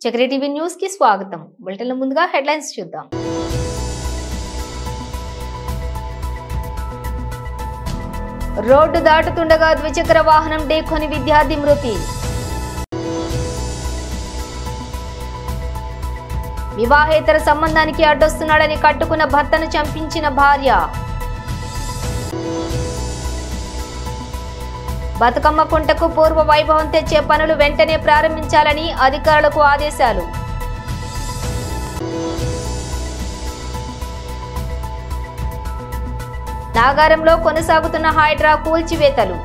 Chakri TV news కి స్వాగతం. బులెటిన్ల ముందుగా హెడ్లైన్స్ చూద్దాం. రోడ్డు దాటుతుండగా ద్విచక్ర వాహనం ఢీకొని విద్యార్థి మృతి. వివాహేతర సంబంధానికి అడ్డొస్తున్నాడని కట్టుకున్న భర్తను చంపించిన భార్య. బతుకమ్మ కుంటకు పూర్వ వైభవం తెచ్చే పనులు వెంటనే ప్రారంభించాలని అధికారులకు ఆదేశాలు. నాగారంలో కొనసాగుతున్న హైడ్రా కూల్చివేతలు.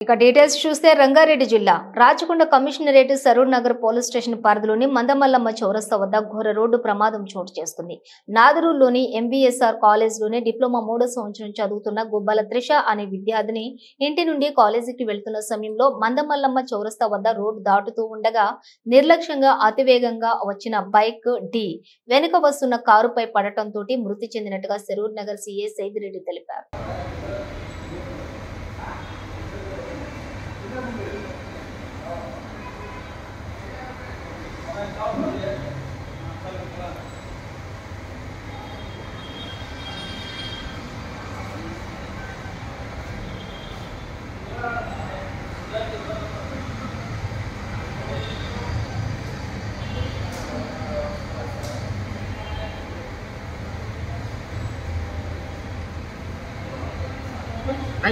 ఇక డీటెయిల్స్ చూస్తే రంగారెడ్డి జిల్లా Rachakonda commissionerate Saroor Nagar police station పరిధిలోని మందమల్లమ్మ చౌరస్తా వద్ద ఘోర రోడ్డు ప్రమాదం చోటు చేసుకుంది. నాదరూరులోని ఎంబీఎస్ఆర్ కాలేజ్లోని డిప్లొమా 3వ సంవత్సరం చదువుతున్న గుబ్బల త్రిష అనే విద్యార్థిని ఇంటి నుండి కాలేజీకి వెళ్తున్న సమయంలో మందమల్లమ్మ చౌరస్తా వద్ద రోడ్డు దాటుతూ ఉండగా నిర్లక్ష్యంగా అతివేగంగా వచ్చిన బైక్ డి వెనుక వస్తున్న కారుపై పడటంతో మృతి చెందినట్టుగా సరూర్ నగర్ సీఏ సైదిరెడ్డి తెలిపారు.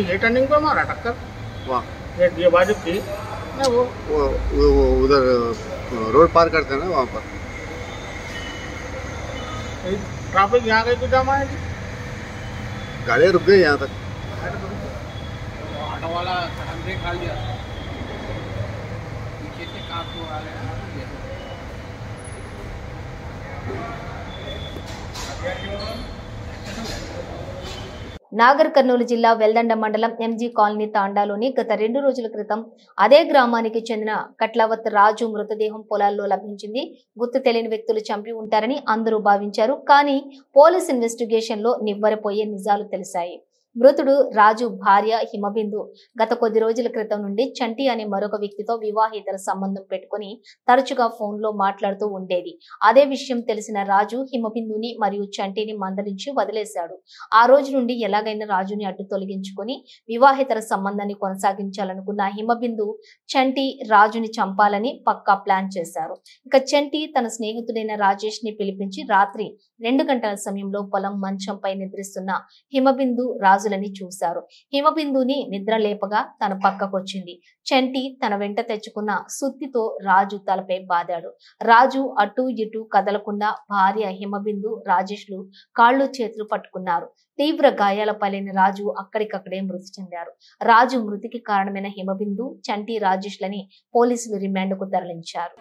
ये टर्निंग पे मारा टक्कर वहाँ ये बाजू थी ना वो उधर रोड पार करते हैं ना वहाँ पर ट्रैफिक यहाँ गई तो जाम आएगी गाड़ियाँ रुक गई यहाँ तक ऑटो वाला ब्रेक खा लिया पीछे से कार को आ गया నాగర్ కర్నూలు జిల్లా వెల్దండ మండలం ఎంజీ కాలనీ తాండాలోని గత 2 రోజుల క్రితం అదే గ్రామానికి చెందిన కట్లావత్ రాజు మృతదేహం పొలాల్లో లభించింది. గుర్తు తెలియని వ్యక్తులు చంపి ఉంటారని అందరూ భావించారు. కానీ పోలీస్ ఇన్వెస్టిగేషన్ లో నివ్వెరపోయే నిజాలు తెలిసాయి. మృతుడు రాజు భార్య హిమబిందు గత కొద్ది రోజుల క్రితం నుండి చంటి అనే మరొక వ్యక్తితో వివాహేతర సంబంధం పెట్టుకుని తరచుగా ఫోన్లో మాట్లాడుతూ ఉండేది. అదే విషయం తెలిసిన రాజు హిమబిందుని మరియు చంటిని మందలించి వదిలేశాడు. ఆ రోజు నుండి ఎలాగైనా రాజుని అడ్డు తొలగించుకొని వివాహేతర సంబంధాన్ని కొనసాగించాలనుకున్న హిమబిందు చంటి రాజుని చంపాలని పక్కా ప్లాన్ చేశారు. ఇక చంటి తన స్నేహితుడైన రాజేష్ ని పిలిపించి రాత్రి 2 గంటల సమయంలో పొలం మంచంపై నిద్రిస్తున్న హిమబిందు రాజులని చూశారు. హిమబిందుని నిద్ర లేపగా తన పక్కకొచ్చింది. చంటి తన వెంట తెచ్చుకున్న సుత్తితో రాజు తలపై బాదాడు. రాజు అటు ఇటు కదలకుండా భార్య హిమబిందు రాజేష్లు కాళ్ళు చేతులు పట్టుకున్నారు. తీవ్ర గాయాల పాలైన రాజు అక్కడికక్కడే మృతి చెందారు. రాజు మృతికి కారణమైన హిమబిందు చంటి రాజేష్లని పోలీసులు రిమాండ్కు తరలించారు.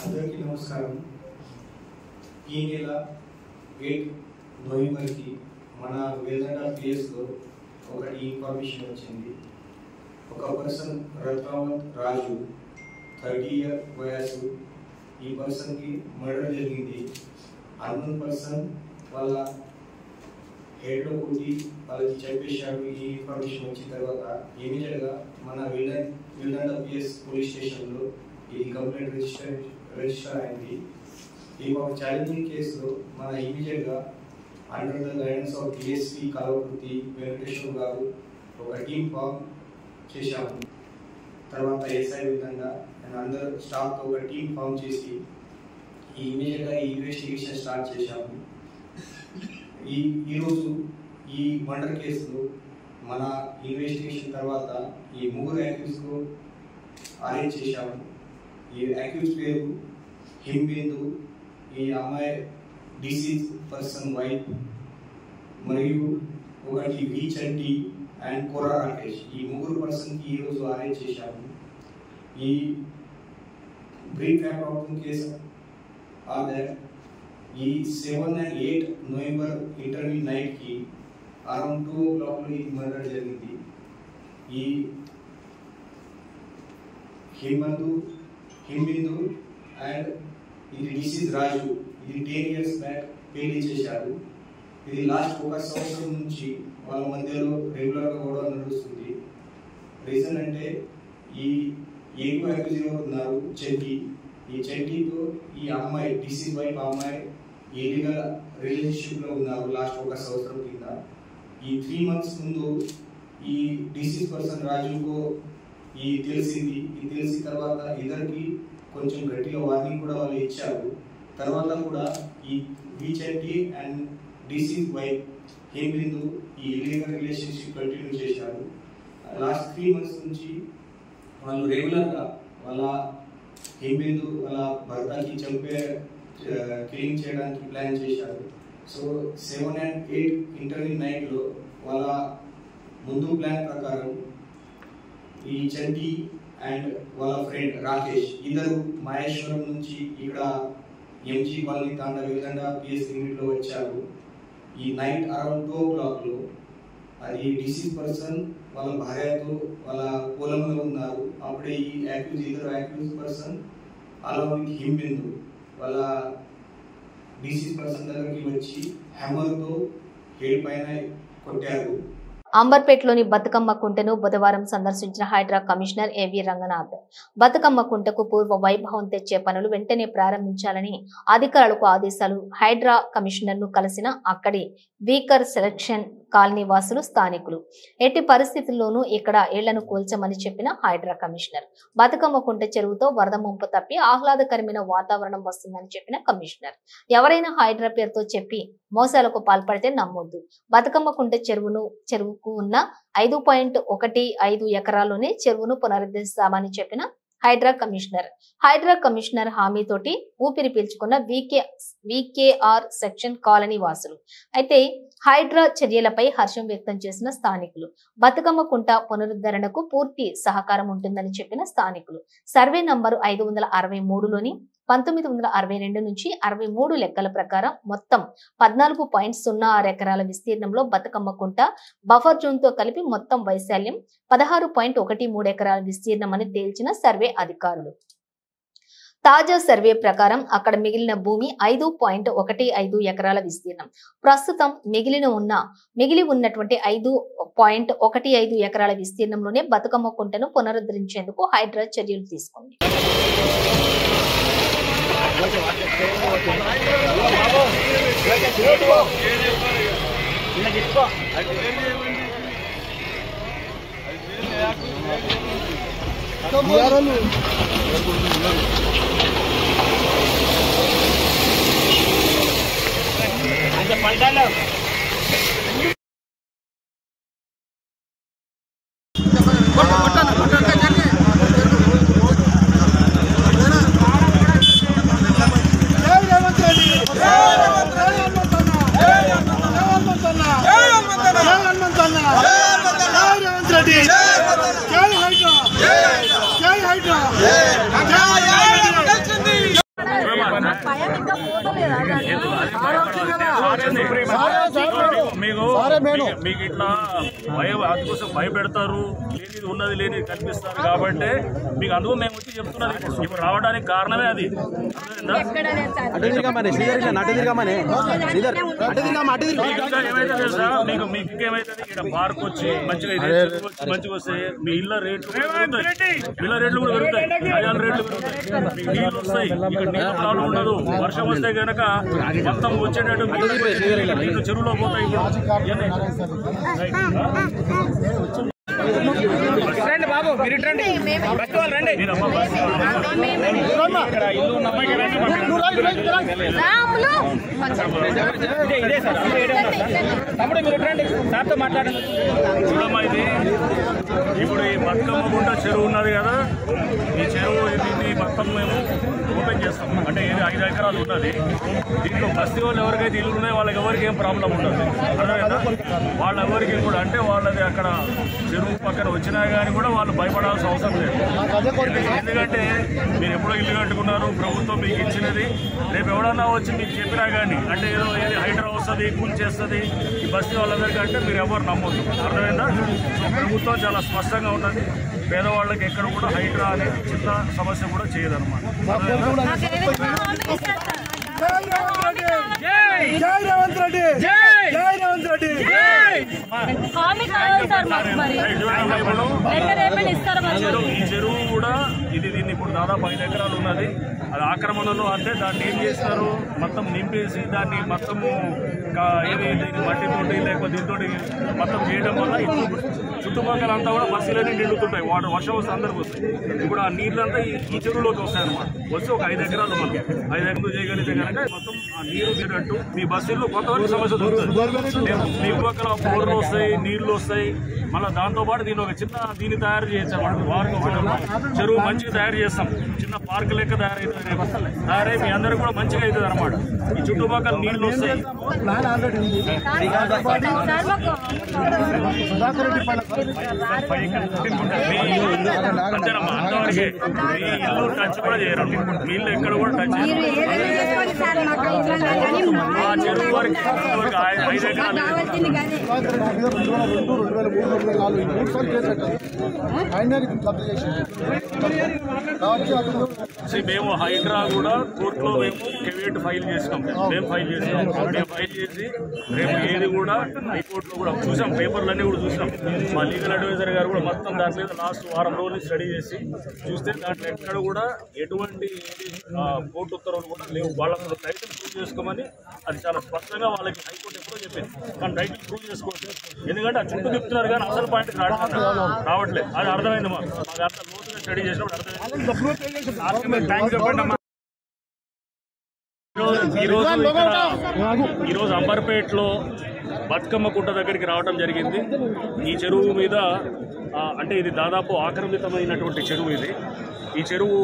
అందరికీ నమస్కారం. ఈ నెల 8 నవంబర్కి మన వెల్దండ ప్లేస్లో ఒకటి ఇన్ఫర్మేషన్ వచ్చింది. ఒక పర్సన్ రత్నావత్ రాజు 30 ఇయర్ వయసు, ఈ పర్సన్కి మర్డర్ జరిగింది. అన్నోన్ పర్సన్ వాళ్ళ హెడ్లో కొట్టి వాళ్ళకి చంపేశాడు. ఈ ఇన్ఫర్మేషన్ వచ్చిన తర్వాత ఇమీడియట్గా మన వెల్దండ పిఎస్ పోలీస్ స్టేషన్లో ఈ కంప్లైంట్ రిజిస్టర్ అయింది. ఈ ఒక ఛాలెంజింగ్ కేసులో మన ఇమీడియట్గా under the guidance of DSP Kalavakruthi Venkateswara గారు ఒక టీమ్ ఫామ్ చేశాము. తర్వాత ఎస్ఐ విధంగా అండ్ అందరు స్టాఫ్తో ఒక టీమ్ ఫామ్ చేసి ఇమీడియట్గా ఈ ఇన్వెస్టిగేషన్ స్టార్ట్ చేశాము. ఈరోజు ఈ మర్డర్ కేసులో మన ఇన్వెస్టిగేషన్ తర్వాత ఈ 3 అక్యూజ్కు అరెస్ట్ చేశాము. ఈ అక్యూజ్ పేరు హింబిందు, ఈ అమ్మాయి డిసీజ్ పర్సన్ వైఫ్, మరియు ఒకటి వి చంటి అండ్ కొర్రా రాకేష్. ఈ 3 పర్సన్కి ఈరోజు అరెస్ట్ చేశాము. ఈ brief fact of the case are that ఈ 7 and 8 నవంబర్ ఇంటర్వ్యూ నైట్కి అరౌండ్ 2 o'clock ఈ మర్డర్ జరిగింది. ఈ హింబిందు అండ్ ఇది డిసీజ్ రాజు, ఇది 10 years బ్యాక్ పెళ్లి చేశారు. ఇది లాస్ట్ 1 సంవత్సరం నుంచి వాళ్ళ మధ్యలో రెగ్యులర్గా గొడవ నడుస్తుంది. రీజన్ అంటే ఈ ఏకు అక్యూజ్ ఉన్నారు చెట్టి. ఈ చెట్టితో ఈ అమ్మాయి డిసీజ్ వైఫ్ అమ్మాయి ఇల్లీగల్ రిలేషన్షిప్లో ఉన్నారు లాస్ట్ 1 సంవత్సరం కింద. ఈ 3 months ముందు ఈ డిసీజ్ పర్సన్ రాజుకు ఈ తెలిసింది. ఈ తెలిసిన తర్వాత ఇద్దరికి కొంచెం గట్టిగా వార్నింగ్ కూడా వాళ్ళు ఇచ్చారు. తర్వాత కూడా ఈ విచెట్టి అండ్ డిసీజ్ వైఫ్ హేమిందు ఈ ఇల్లీగల్ రిలేషన్షిప్ కంటిన్యూ చేశారు. లాస్ట్ 3 months నుంచి వాళ్ళు రెగ్యులర్గా వాళ్ళ హేమిందు వాళ్ళ భర్తకి కిలింగ్ చేయడానికి ప్లాన్ చేశారు. సో 7 and 8 ఇంటర్వ్యూ నైట్లో వాళ్ళ ముందు ప్లాన్ ప్రకారం ఈ చంటి అండ్ వాళ్ళ ఫ్రెండ్ రాకేష్ ఇద్దరు మహేశ్వరం నుంచి ఇక్కడ ఎంజీ కాలనీ తాండా వెల్దండ పిఎస్ యూనిట్లో వచ్చారు. ఈ నైట్ అరౌండ్ 2 o'clock అది డిసీజ్ పర్సన్ వాళ్ళ భార్యతో వాళ్ళ పొలంలో ఉన్నారు. అప్పుడే ఈ ఇద్దరు అక్యూజ్ పర్సన్ అలా విత్ హింబిందు వాళ్ళ డిసీజ్ పర్సన్ దగ్గరికి వచ్చి హ్యామర్తో హెడ్ పైన కొట్టారు. అంబర్పేటలోని బతుకమ్మ కుంటను బుధవారం సందర్శించిన హైడ్రా కమిషనర్ ఏవి రంగనాథ్ బతుకమ్మ కుంటకు పూర్వ వైభవం తెచ్చే పనులు వెంటనే ప్రారంభించాలని అధికారులకు ఆదేశాలు. హైడ్రా కమిషనర్ ను కలిసిన అక్కడి వీకర్ సెలక్షన్ కాలనీ వాసులు స్థానికులు ఎట్టి పరిస్థితుల్లోనూ ఇక్కడ ఇళ్లను కూల్చమని చెప్పిన హైడ్రా కమిషనర్. బతుకమ్మ కుంట చెరువుతో వరద ముంపు తప్పి ఆహ్లాదకరమైన వాతావరణం వస్తుందని చెప్పిన కమిషనర్. ఎవరైనా హైడ్రా పేరుతో చెప్పి మోసాలకు పాల్పడితే నమ్మొద్దు. బతుకమ్మ కుంట చెరువుకు ఉన్న 5.15 ఎకరాల్లోనే చెరువును పునరుద్ధరిస్తామని చెప్పిన హైడ్రా కమిషనర్ హామీతోటి ఊపిరి పీల్చుకున్న వికేఆర్ సెక్షన్ కాలనీ వాసులు. అయితే హైడ్రా చర్యలపై హర్షం వ్యక్తం చేసిన స్థానికులు. బతుకమ్మ కుంట పునరుద్ధరణకు పూర్తి సహకారం ఉంటుందని చెప్పిన స్థానికులు. సర్వే నంబరు 563లోని 1962 నుంచి 63 లెక్కల ప్రకారం మొత్తం 14.06 ఎకరాల విస్తీర్ణంలో బతుకమ్మ కుంట బఫర్ జోన్ తో కలిపి మొత్తం వైశాల్యం 16.13 ఎకరాల విస్తీర్ణమని తేల్చిన సర్వే అధికారులు. తాజా సర్వే ప్రకారం అక్కడ మిగిలిన భూమి 5.15 ఎకరాల విస్తీర్ణం. ప్రస్తుతం మిగిలి ఉన్నటువంటి 5.15 ఎకరాల విస్తీర్ణంలోనే బతుకమ్మ కుంటను పునరుద్ధరించేందుకు హైడ్రా చర్యలు తీసుకుంది. మీకు ఇట్లా అందుకోసం భయపెడతారు, లేనిది ఉన్నది లేని కనిపిస్తారు కాబట్టి మీకు అందుకు మేము వచ్చి చెప్తున్నది. ఇప్పుడు రావడానికి కారణమే అది. ఏమైతే తెలుసా మీకు ఇంకేమైతుంది, ఇక్కడ పార్క్ వచ్చి మంచిగా వస్తే మీ ఇళ్ళ రేట్లు కూడా పెరుగుతాయి, గజాల రేట్లు పెరుగుతాయి, మీకు నీళ్ళు వస్తాయి, ఇక్కడ నీళ్ళ ప్రాబ్లం ఉండదు. వర్షం వస్తే కనుక మొత్తం వచ్చేటట్టు నీళ్ళు చెరువులో పోతాయి. బాబు మీరు చూడమ్మా, ఇది ఇప్పుడు ఈ బతుకమ్మ గుంట చెరువు ఉన్నది కదా, ఈ చెరువు దీన్ని మొత్తం మేము ఓపెన్ చేస్తాం. అంటే ఇది 5 ఎకరాలు ఉన్నది. దీంట్లో బస్తీ వాళ్ళు ఎవరికైతే ఇల్లు ఉన్నాయో వాళ్ళకి ఎవరికి ఏం ప్రాబ్లం ఉండదు. అర్థమైందా? వాళ్ళెవరికి కూడా అంటే వాళ్ళది అక్కడ చెరువు పక్కన వచ్చినా కానీ కూడా వాళ్ళు భయపడాల్సిన అవసరం లేదు. ఎందుకంటే మీరు ఎప్పుడో ఇల్లు కట్టుకున్నారు, ప్రభుత్వం మీకు ఇచ్చినది. రేపు ఎవడన్నా వచ్చి మీకు చెప్పినా కానీ అంటే ఏది హైడ్రా వస్తుంది, కూల్ చేస్తుంది ఈ బస్తీ వాళ్ళందరికీ అంటే మీరు ఎవరు నమ్మొద్దు. అర్థమైందా? సో ప్రభుత్వం చాలా స్పష్టంగా ఉన్నది. పేదవాళ్ళకి ఎక్కడ కూడా హైడ్రా అనేది చిన్న సమస్య కూడా చేయదన్నమాట. ఈ చెరువు కూడా దీన్ని ఇప్పుడు దాదాపు 5 ఎకరాలు ఉన్నది. అది ఆక్రమణలో అంటే దాన్ని ఏం చేస్తారు, మొత్తం నింపేసి దాన్ని మొత్తము మట్టితోటి లేకపోతే దీంతో మొత్తం చేయడం వల్ల ఇప్పుడు చుట్టుపక్కల అంతా కూడా బస్సులన్నీ నిండుతుంటాయి. వాటర్ వర్షం వస్తే అందరికి వస్తాయి. ఇప్పుడు ఆ నీళ్ళంతా ఈ చెరువులోకి వస్తాయి అన్నమాట. వస్తే ఒక 5 ఎకరాలు మనం 5 ఎకరాలు చేయగలిగితే కనుక మొత్తం ఆ నీరు తినట్టు మీ బస్సుల్లో కొంతవరకు సమస్య దొరుకుతుంది. మీ పక్కల బోర్లు వస్తాయి, నీళ్లు వస్తాయి. మళ్ళీ దాంతోపాటు దీన్ని ఒక చిన్న దీన్ని తయారు చేయొచ్చు అన్నమాట. వారికి ఒకటి చెరువు మంచిగా తయారు చేస్తాం, చిన్న పార్క్ లెక్క తయారై మీ అందరికి కూడా మంచిగా అవుతుంది అనమాట. ఈ చుట్టుపక్కల నీళ్లు వస్తాయి. అంతేనమ్మా, అంతవరకే. మీ ఇల్లు టచ్ కూడా చేయరు, నీళ్ళు ఎక్కడ కూడా టచ్ చేయరు. ఆ చెరువు వరకు 5 ఎకరాలు మేము హైడ్రా కూడా కోర్టులో మేము కెవియట్ ఫైల్ చేసినాం. మేము ఫైల్ చేసి రేపు ఏది కూడా హైకోర్టులో కూడా చూసాం, పేపర్లన్నీ కూడా చూసాం. మా లీగల్ అడ్వైజర్ గారు కూడా మొత్తం దాని మీద లాస్ట్ వారం రోజులు స్టడీ చేసి చూస్తే దాంట్లో ఎక్కడ కూడా ఎటువంటి కోర్టు ఉత్తర్వులు కూడా లేవు. వాళ్ళకు టైటిల్ ప్రూవ్ చేసుకోమని అది చాలా స్పష్టంగా వాళ్ళకి హైకోర్టు ఎప్పుడో చెప్పింది. కానీ టైటిల్ ప్రూవ్ చేసుకోవచ్చు, ఎందుకంటే ఆ చుట్టూ తిప్పుతున్నారు కానీ అసలు పాయింట్ రావట్లేదు. అది అర్థమైంది. మాకు అంత లోతుగా స్టడీ చేసినప్పుడు అర్థమైంది. థ్యాంక్స్ చెప్పండి అమ్మా. ఈరోజు అంబర్పేటలో బతుకమ్మ కుంట దగ్గరికి రావడం జరిగింది. ఈ చెరువు మీద అంటే ఇది దాదాపు ఆక్రమితమైనటువంటి చెరువు ఇది. ఈ చెరువు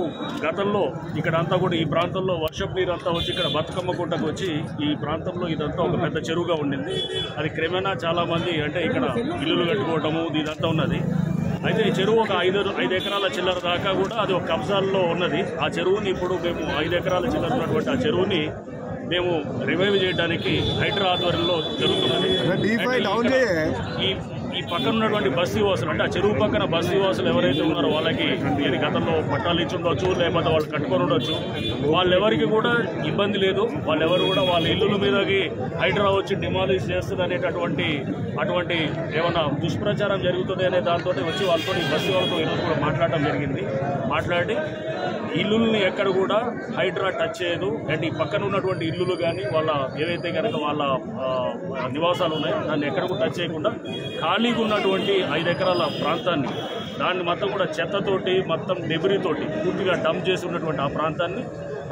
గతంలో ఇక్కడ అంతా కూడా ఈ ప్రాంతంలో వర్షపు నీరు అంతా వచ్చి ఇక్కడ బతుకమ్మ కుంటకు వచ్చి ఈ ప్రాంతంలో ఇదంతా ఒక పెద్ద చెరువుగా ఉండింది. అది క్రమేణా చాలామంది అంటే ఇక్కడ ఇల్లులు కట్టుకోవటము ఇదంతా ఉన్నది. అయితే ఈ చెరువు ఒక 5 ఎకరాల చిల్లర దాకా కూడా అది ఒక కబ్జాల్లో ఉన్నది. ఆ చెరువుని ఇప్పుడు మేము 5 ఎకరాల చిల్లర ఉన్నటువంటి ఆ చెరువుని మేము రివైవ్ చేయడానికి హైడ్రా ఆధ్వర్యంలో జరుగుతున్నది. ఈ పక్కన ఉన్నటువంటి బస్తీ వాసులు అంటే ఆ చెరువు పక్కన బస్తీ వాసులు ఎవరైతే ఉన్నారో వాళ్ళకి దీని గతంలో పట్టాలు ఇచ్చి ఉండొచ్చు, లేకపోతే వాళ్ళు కట్టుకొని ఉండొచ్చు. వాళ్ళెవరికి కూడా ఇబ్బంది లేదు. వాళ్ళెవరు కూడా వాళ్ళ ఇల్లుల మీదకి హైడ్రా వచ్చి డిమాలిష్ చేస్తుంది అనేటటువంటి ఏమన్నా దుష్ప్రచారం జరుగుతుంది అనే దాంతో వచ్చి వాళ్ళతో బస్తీ వాళ్ళతో ఈరోజు కూడా మాట్లాడటం జరిగింది. మాట్లాడి ఇల్లుల్ని ఎక్కడ కూడా హైడ్రా టచ్ చేయదు. అండ్ ఈ పక్కన ఉన్నటువంటి ఇల్లులు కానీ వాళ్ళ ఏవైతే కనుక వాళ్ళ నివాసాలు ఉన్నాయో దాన్ని ఎక్కడ కూడా టచ్ చేయకుండా ఖాళీగా ఉన్నటువంటి 5 ఎకరాల ప్రాంతాన్ని దాన్ని మొత్తం కూడా చెత్తతోటి మొత్తం డెబ్రీతోటి పూర్తిగా డంప్ చేసి ఉన్నటువంటి ఆ ప్రాంతాన్ని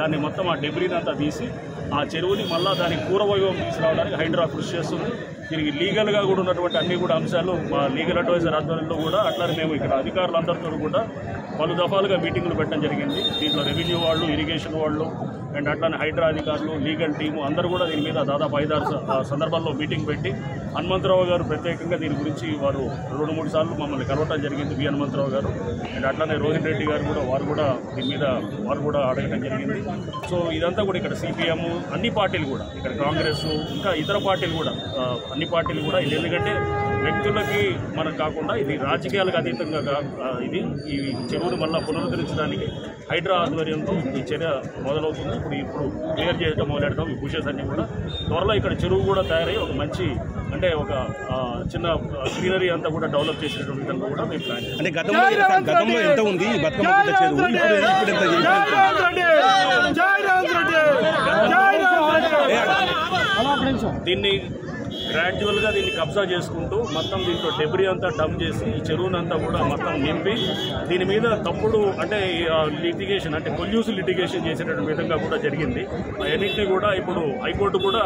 దాన్ని మొత్తం ఆ డెబ్రీని అంతా తీసి ఆ చెరువుని మళ్ళీ దానికి పూర్వవైభవం తీసుకురావడానికి హైడ్రా కృషి చేస్తుంది. దీనికి లీగల్గా కూడా ఉన్నటువంటి అన్ని కూడా అంశాలు మా లీగల్ అడ్వైజర్ ఆధ్వర్యంలో కూడా అట్లానే మేము ఇక్కడ అధికారులందరితో కూడా పలు దఫాలుగా మీటింగులు పెట్టడం జరిగింది. దీంట్లో రెవెన్యూ వాళ్ళు, ఇరిగేషన్ వాళ్ళు అండ్ అట్లానే హైడ్రా అధికారులు, లీగల్ టీము అందరూ కూడా దీని మీద దాదాపు 5-6 సందర్భాల్లో మీటింగ్ పెట్టి హనుమంతరావు గారు ప్రత్యేకంగా దీని గురించి వారు 2-3 సార్లు మమ్మల్ని కలవటం జరిగింది. వి హనుమంతరావు గారు అండ్ అట్లానే రోహిన్ రెడ్డి గారు కూడా దీని మీద వారు కూడా అడగడం జరిగింది. సో ఇదంతా కూడా ఇక్కడ సిపిఎం అన్ని పార్టీలు కూడా ఇక్కడ కాంగ్రెస్ ఇంకా ఇతర పార్టీలు కూడా అన్ని పార్టీలు కూడా ఇది ఎందుకంటే వ్యక్తులకి మనకు కాకుండా ఇది రాజకీయాలకు అతీతంగా ఇది ఈ చెరువును మళ్ళీ పునరుద్ధరించడానికి హైడ్రా ఆధ్వర్యంతో ఈ చర్య మొదలవుతుంది. ఇప్పుడు క్లియర్ చేయడం మొదలెడతాం. ఈ బుషెస్ అన్ని కూడా త్వరలో ఇక్కడ చెరువు కూడా తయారయ్యి ఒక మంచి అంటే ఒక చిన్న గ్రీనరీ అంతా కూడా డెవలప్ చేసేటువంటి విధంగా కూడా మేము ప్లాన్ చేస్తాం. అంటే గతంలో ఎంత ఉంది బతుకమ్మ చెరువు దీన్ని గ్రాడ్యువల్గా దీన్ని కబ్జా చేసుకుంటూ మొత్తం దీంట్లో డెబ్రీ అంతా డంప్ చేసి ఈ చెరువునంతా కూడా మొత్తం నింపి దీని మీద తప్పుడు అంటే లిటిగేషన్ అంటే కొల్యూసివ్ లిటిగేషన్ చేసేటటువంటి విధంగా కూడా జరిగింది. అవన్నింటినీ కూడా ఇప్పుడు హైకోర్టు కూడా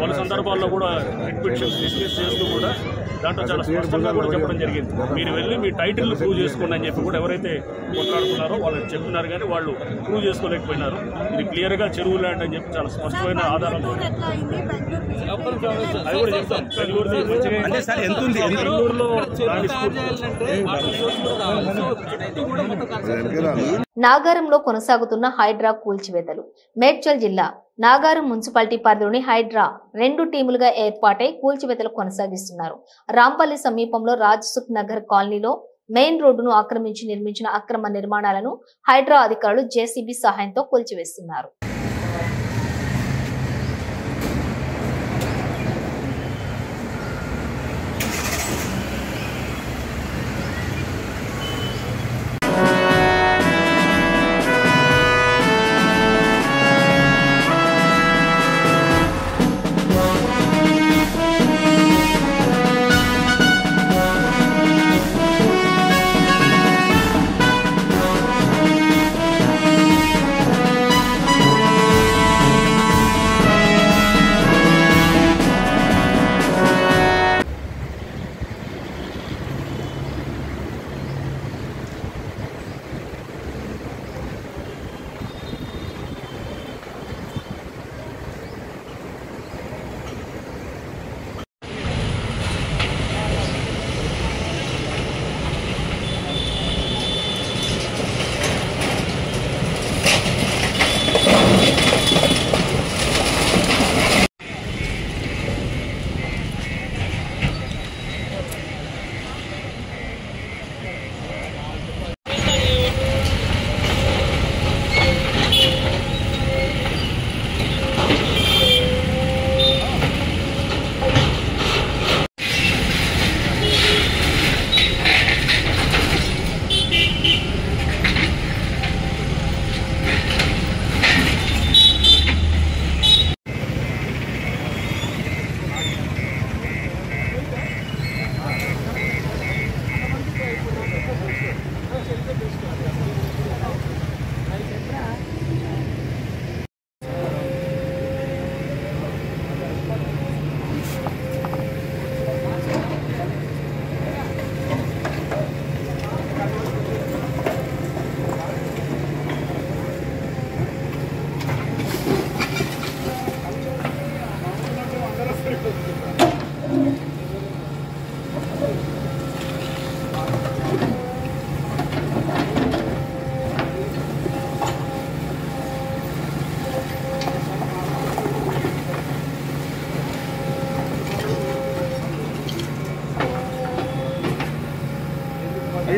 పలు సందర్భాల్లో కూడా రిట్ పిటిషన్స్ డిస్మిస్ చేస్తూ కూడా దాంట్లో చాలా స్పష్టంగా కూడా చెప్పడం జరిగింది. మీరు వెళ్ళి మీ టైటిల్ ప్రూవ్ చేసుకోండి అని చెప్పి కూడా ఎవరైతే కొట్లాడుతున్నారో వాళ్ళకి చెప్తున్నారు, కానీ వాళ్ళు ప్రూవ్ చేసుకోలేకపోయినారు. ఇది క్లియర్గా చెరువు ల్యాండ్ అని చెప్పి చాలా స్పష్టమైన ఆధారాలు అది కూడా చెప్తాం. బెంగళూరులో నాగారంలో కొనసాగుతున్న హైడ్రా కూల్చివేతలు. మేడ్చల్ జిల్లా నాగారం మున్సిపాలిటీ పరిధిలోని హైడ్రా 2 టీములుగా ఏర్పాటై కూల్చివేతలు కొనసాగిస్తున్నారు. రాంపల్లి సమీపంలో రాజ్సుఖ్ నగర్ కాలనీలో మెయిన్ రోడ్డును ఆక్రమించి నిర్మించిన అక్రమ నిర్మాణాలను హైడ్రా అధికారులు జేసీబీ సహాయంతో కూల్చివేస్తున్నారు.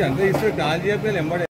అంతే ఇస్తే గాలి చెప్పి ఎంబడే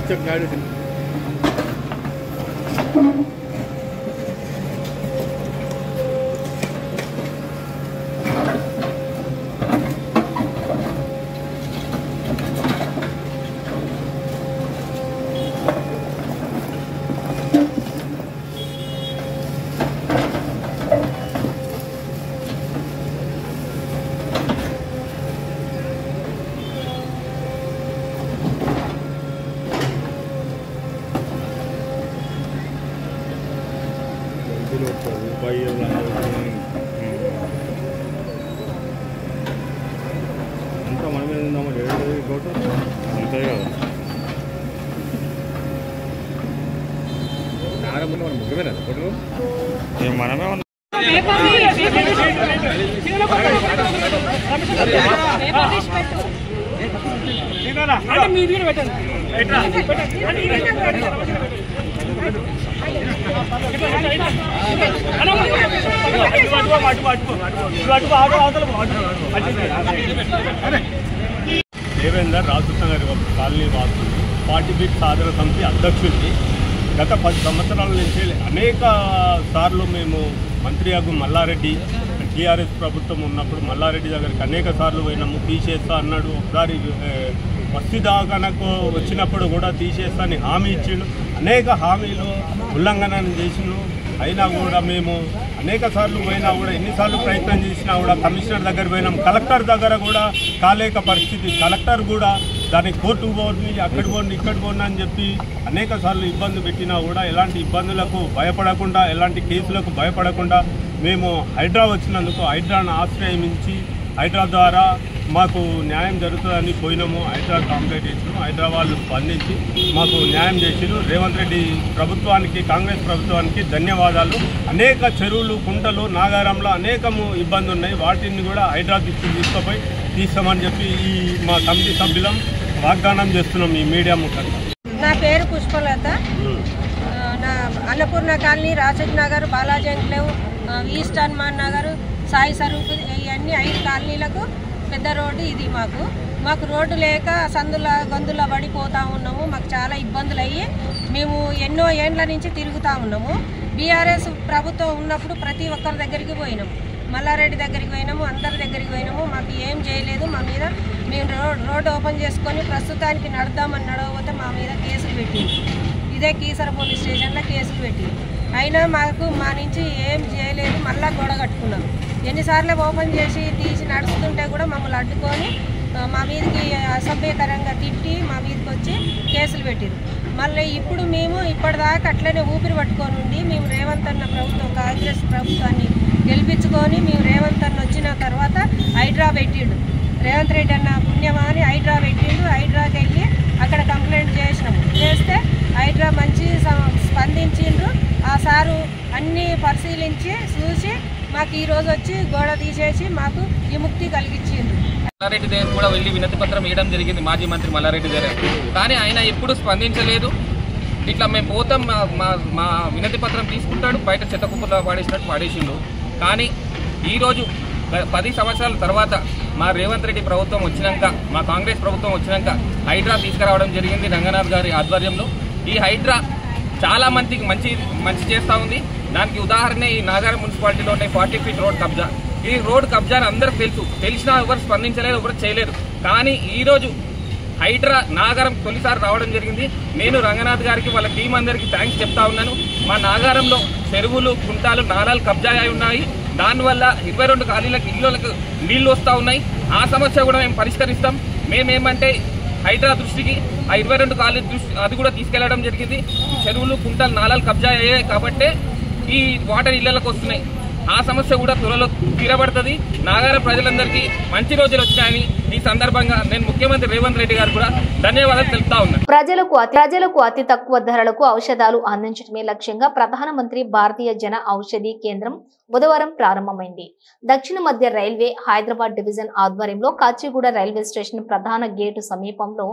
चेक गाड़ी అంతా మనమే తిందామా కోట అంతే కదా ఆరంభంలో మనం ముఖ్యమైన కోటలు మనమే దేవేందర్ రాజకృష్ణ గారి కాలనీ వాసు 40 ఫీట్ సాధన సమితి అధ్యక్షుడిని. గత 10 సంవత్సరాల నుంచి అనేక సార్లు మేము మంత్రి అగు మల్లారెడ్డి టీఆర్ఎస్ ప్రభుత్వం ఉన్నప్పుడు మల్లారెడ్డి దగ్గరికి అనేక సార్లు పోయినాము. తీసేస్తా అన్నాడు. ఒకసారి వస్తీ దవాఖానకు వచ్చినప్పుడు కూడా తీసేస్తా అని హామీ ఇచ్చిండు. అనేక హామీలు ఉల్లంఘన చేసిండు. అయినా కూడా మేము అనేక సార్లు పోయినా కూడా ఎన్నిసార్లు ప్రయత్నం చేసినా కూడా కమిషనర్ దగ్గర పోయినాం. కలెక్టర్ దగ్గర కూడా కాలేక పరిస్థితి. కలెక్టర్ కూడా దానికి కోర్టుకు పోండి, అక్కడికి పోండి, ఇక్కడికి పోండి అని చెప్పి అనేక సార్లు ఇబ్బంది పెట్టినా కూడా ఎలాంటి ఇబ్బందులకు భయపడకుండా, ఎలాంటి కేసులకు భయపడకుండా మేము హైడ్రా వచ్చినందుకు హైడ్రాను ఆశ్రయించి హైడ్రా ద్వారా మాకు న్యాయం జరుగుతుందని పోయినాము. హైడ్రా కంప్లైంట్ చేసినాము. హైడ్రా వాళ్ళు స్పందించి మాకు న్యాయం చేసిరు. రేవంత్ రెడ్డి ప్రభుత్వానికి, కాంగ్రెస్ ప్రభుత్వానికి ధన్యవాదాలు. అనేక చెరువులు, కుంటలు నాగారంలో అనేకము ఇబ్బంది ఉన్నాయి. వాటిని కూడా హైడ్రా తీసుకుపోయి తీస్తామని చెప్పి ఈ మా కమిటీ సభ్యులం వాగ్దానం చేస్తున్నాం ఈ మీడియా ముఖంగా. నా పేరు పుష్పలత. నా Annapurna colony, Rajesh Nagar, Balaji enclave, east Hanuman Nagar, Sai Swaroop, ఇవన్నీ 5 కాలనీలకు పెద్ద రోడ్డు ఇది. మాకు రోడ్డు లేక సందుల గొంతుల పడిపోతూ ఉన్నాము. మాకు చాలా ఇబ్బందులు అయ్యి మేము ఎన్నో ఏండ్ల నుంచి తిరుగుతూ ఉన్నాము. బీఆర్ఎస్ ప్రభుత్వం ఉన్నప్పుడు ప్రతి ఒక్కరి దగ్గరికి పోయినాము. మల్లారెడ్డి దగ్గరికి పోయినాము, అందరి దగ్గరికి పోయినాము. మాకు ఏం చేయలేదు. మా మీద మేము రోడ్డు ఓపెన్ చేసుకొని ప్రస్తుతానికి నడదామని నడవకపోతే మా మీద కేసులు పెట్టింది. ఇదే కీసర పోలీస్ స్టేషన్లో కేసులు పెట్టింది. అయినా మా నుంచి ఏం చేయలేదు. మళ్ళీ గొడవ కట్టుకున్నాం. ఎన్నిసార్లు ఓపెన్ చేసి తీసి నడుస్తుంటే కూడా మమ్మల్ని అడ్డుకొని మా మీదకి అసభ్యకరంగా తిట్టి మా మీదకి వచ్చి కేసులు పెట్టారు. మళ్ళీ ఇప్పుడు మేము ఇప్పటిదాకా అట్లనే ఊపిరి పట్టుకొని ఉండి మేము రేవంత్ అన్న ప్రభుత్వం, కాంగ్రెస్ ప్రభుత్వాన్ని గెలిపించుకొని మేము రేవంత్ అన్న వచ్చిన తర్వాత హైడ్రా పెట్టిండు. రేవంత్ రెడ్డి అన్న పుణ్యమా అని హైడ్రా పెట్టిండు. హైడ్రాకి వెళ్ళి అక్కడ కంప్లైంట్ చేసినాము. చేస్తే హైడ్రా మంచి స్పందించిండ్రు. ఆ సారు అన్నీ పరిశీలించి చూసి మాకు ఈరోజు వచ్చి గోడ తీసేసి మాకు విముక్తి కలిగించిండ్రు. మల్లారెడ్డి దగ్గర కూడా వెళ్ళి వినతి పత్రం ఇవ్వడం జరిగింది, మాజీ మంత్రి మల్లారెడ్డి దగ్గర. కానీ ఆయన ఎప్పుడు స్పందించలేదు. ఇట్లా మేము పోతాం, మా వినతి పత్రం తీసుకుంటాడు, బయట చెత్త కుప్పలో పాడేసినట్టు పాడేసిండు. కానీ ఈరోజు 10 సంవత్సరాల తర్వాత మా రేవంత్ రెడ్డి ప్రభుత్వం వచ్చినాక, మా కాంగ్రెస్ ప్రభుత్వం వచ్చినాక హైడ్రా తీసుకురావడం జరిగింది రంగనాథ్ గారి ఆధ్వర్యంలో. ఈ హైడ్రా చాలా మందికి మంచి చేస్తూ ఉంది. దానికి ఉదాహరణ ఈ నాగారం మున్సిపాలిటీలో ఉన్న 40 ఫీట్ రోడ్ కబ్జా. ఈ రోడ్ కబ్జాని అందరికి తెలిసినా ఎవరు స్పందించలేదు, ఎవరు చేయలేరు. కానీ ఈరోజు హైడ్రా నాగారం తొలిసారి రావడం జరిగింది. నేను రంగనాథ్ గారికి, వాళ్ళ టీం అందరికీ థ్యాంక్స్ చెప్తా ఉన్నాను. మా నాగారంలో చెరువులు, కుంటాలు, నాలాలు కబ్జా అయి ఉన్నాయి. దానివల్ల 22 కాలనీలకు ఇళ్ళకు నీళ్లు వస్తూ ఉన్నాయి. ఆ సమస్య కూడా మేము పరిష్కరిస్తాం. మేమేమంటే హైడ్రా దృష్టికి ఆ 22 కాలనీ దృష్టి అది కూడా తీసుకెళ్లడం జరిగింది. చెరువులు, కుంటలు, నాలాలు కబ్జా అయ్యాయి కాబట్టి ఈ వాటర్ ఇళ్లకు వస్తున్నాయి. ఆ సమస్య కూడా త్వరలో తీరబడుతుంది. నాగారం ప్రజలందరికీ మంచి రోజులు వచ్చాయని ఈ సందర్భంగా నేను ముఖ్యమంత్రి రేవంత్ రెడ్డి గారు కూడా ధన్యవాదాలు తెలుపుతా ఉన్నాను. ప్రజలకు అతి తక్కువ ధరలకు ఔషధాలు అందించడమే లక్ష్యంగా ప్రధానమంత్రి భారతీయ జన ఔషధి కేంద్రం బుధవారం ప్రారంభమైంది. దక్షిణ మధ్య రైల్వే హైదరాబాద్ డివిజన్ ఆధ్వర్యంలో కాచిగూడ రైల్వే స్టేషన్ ప్రధాన గేటు సమీపంలో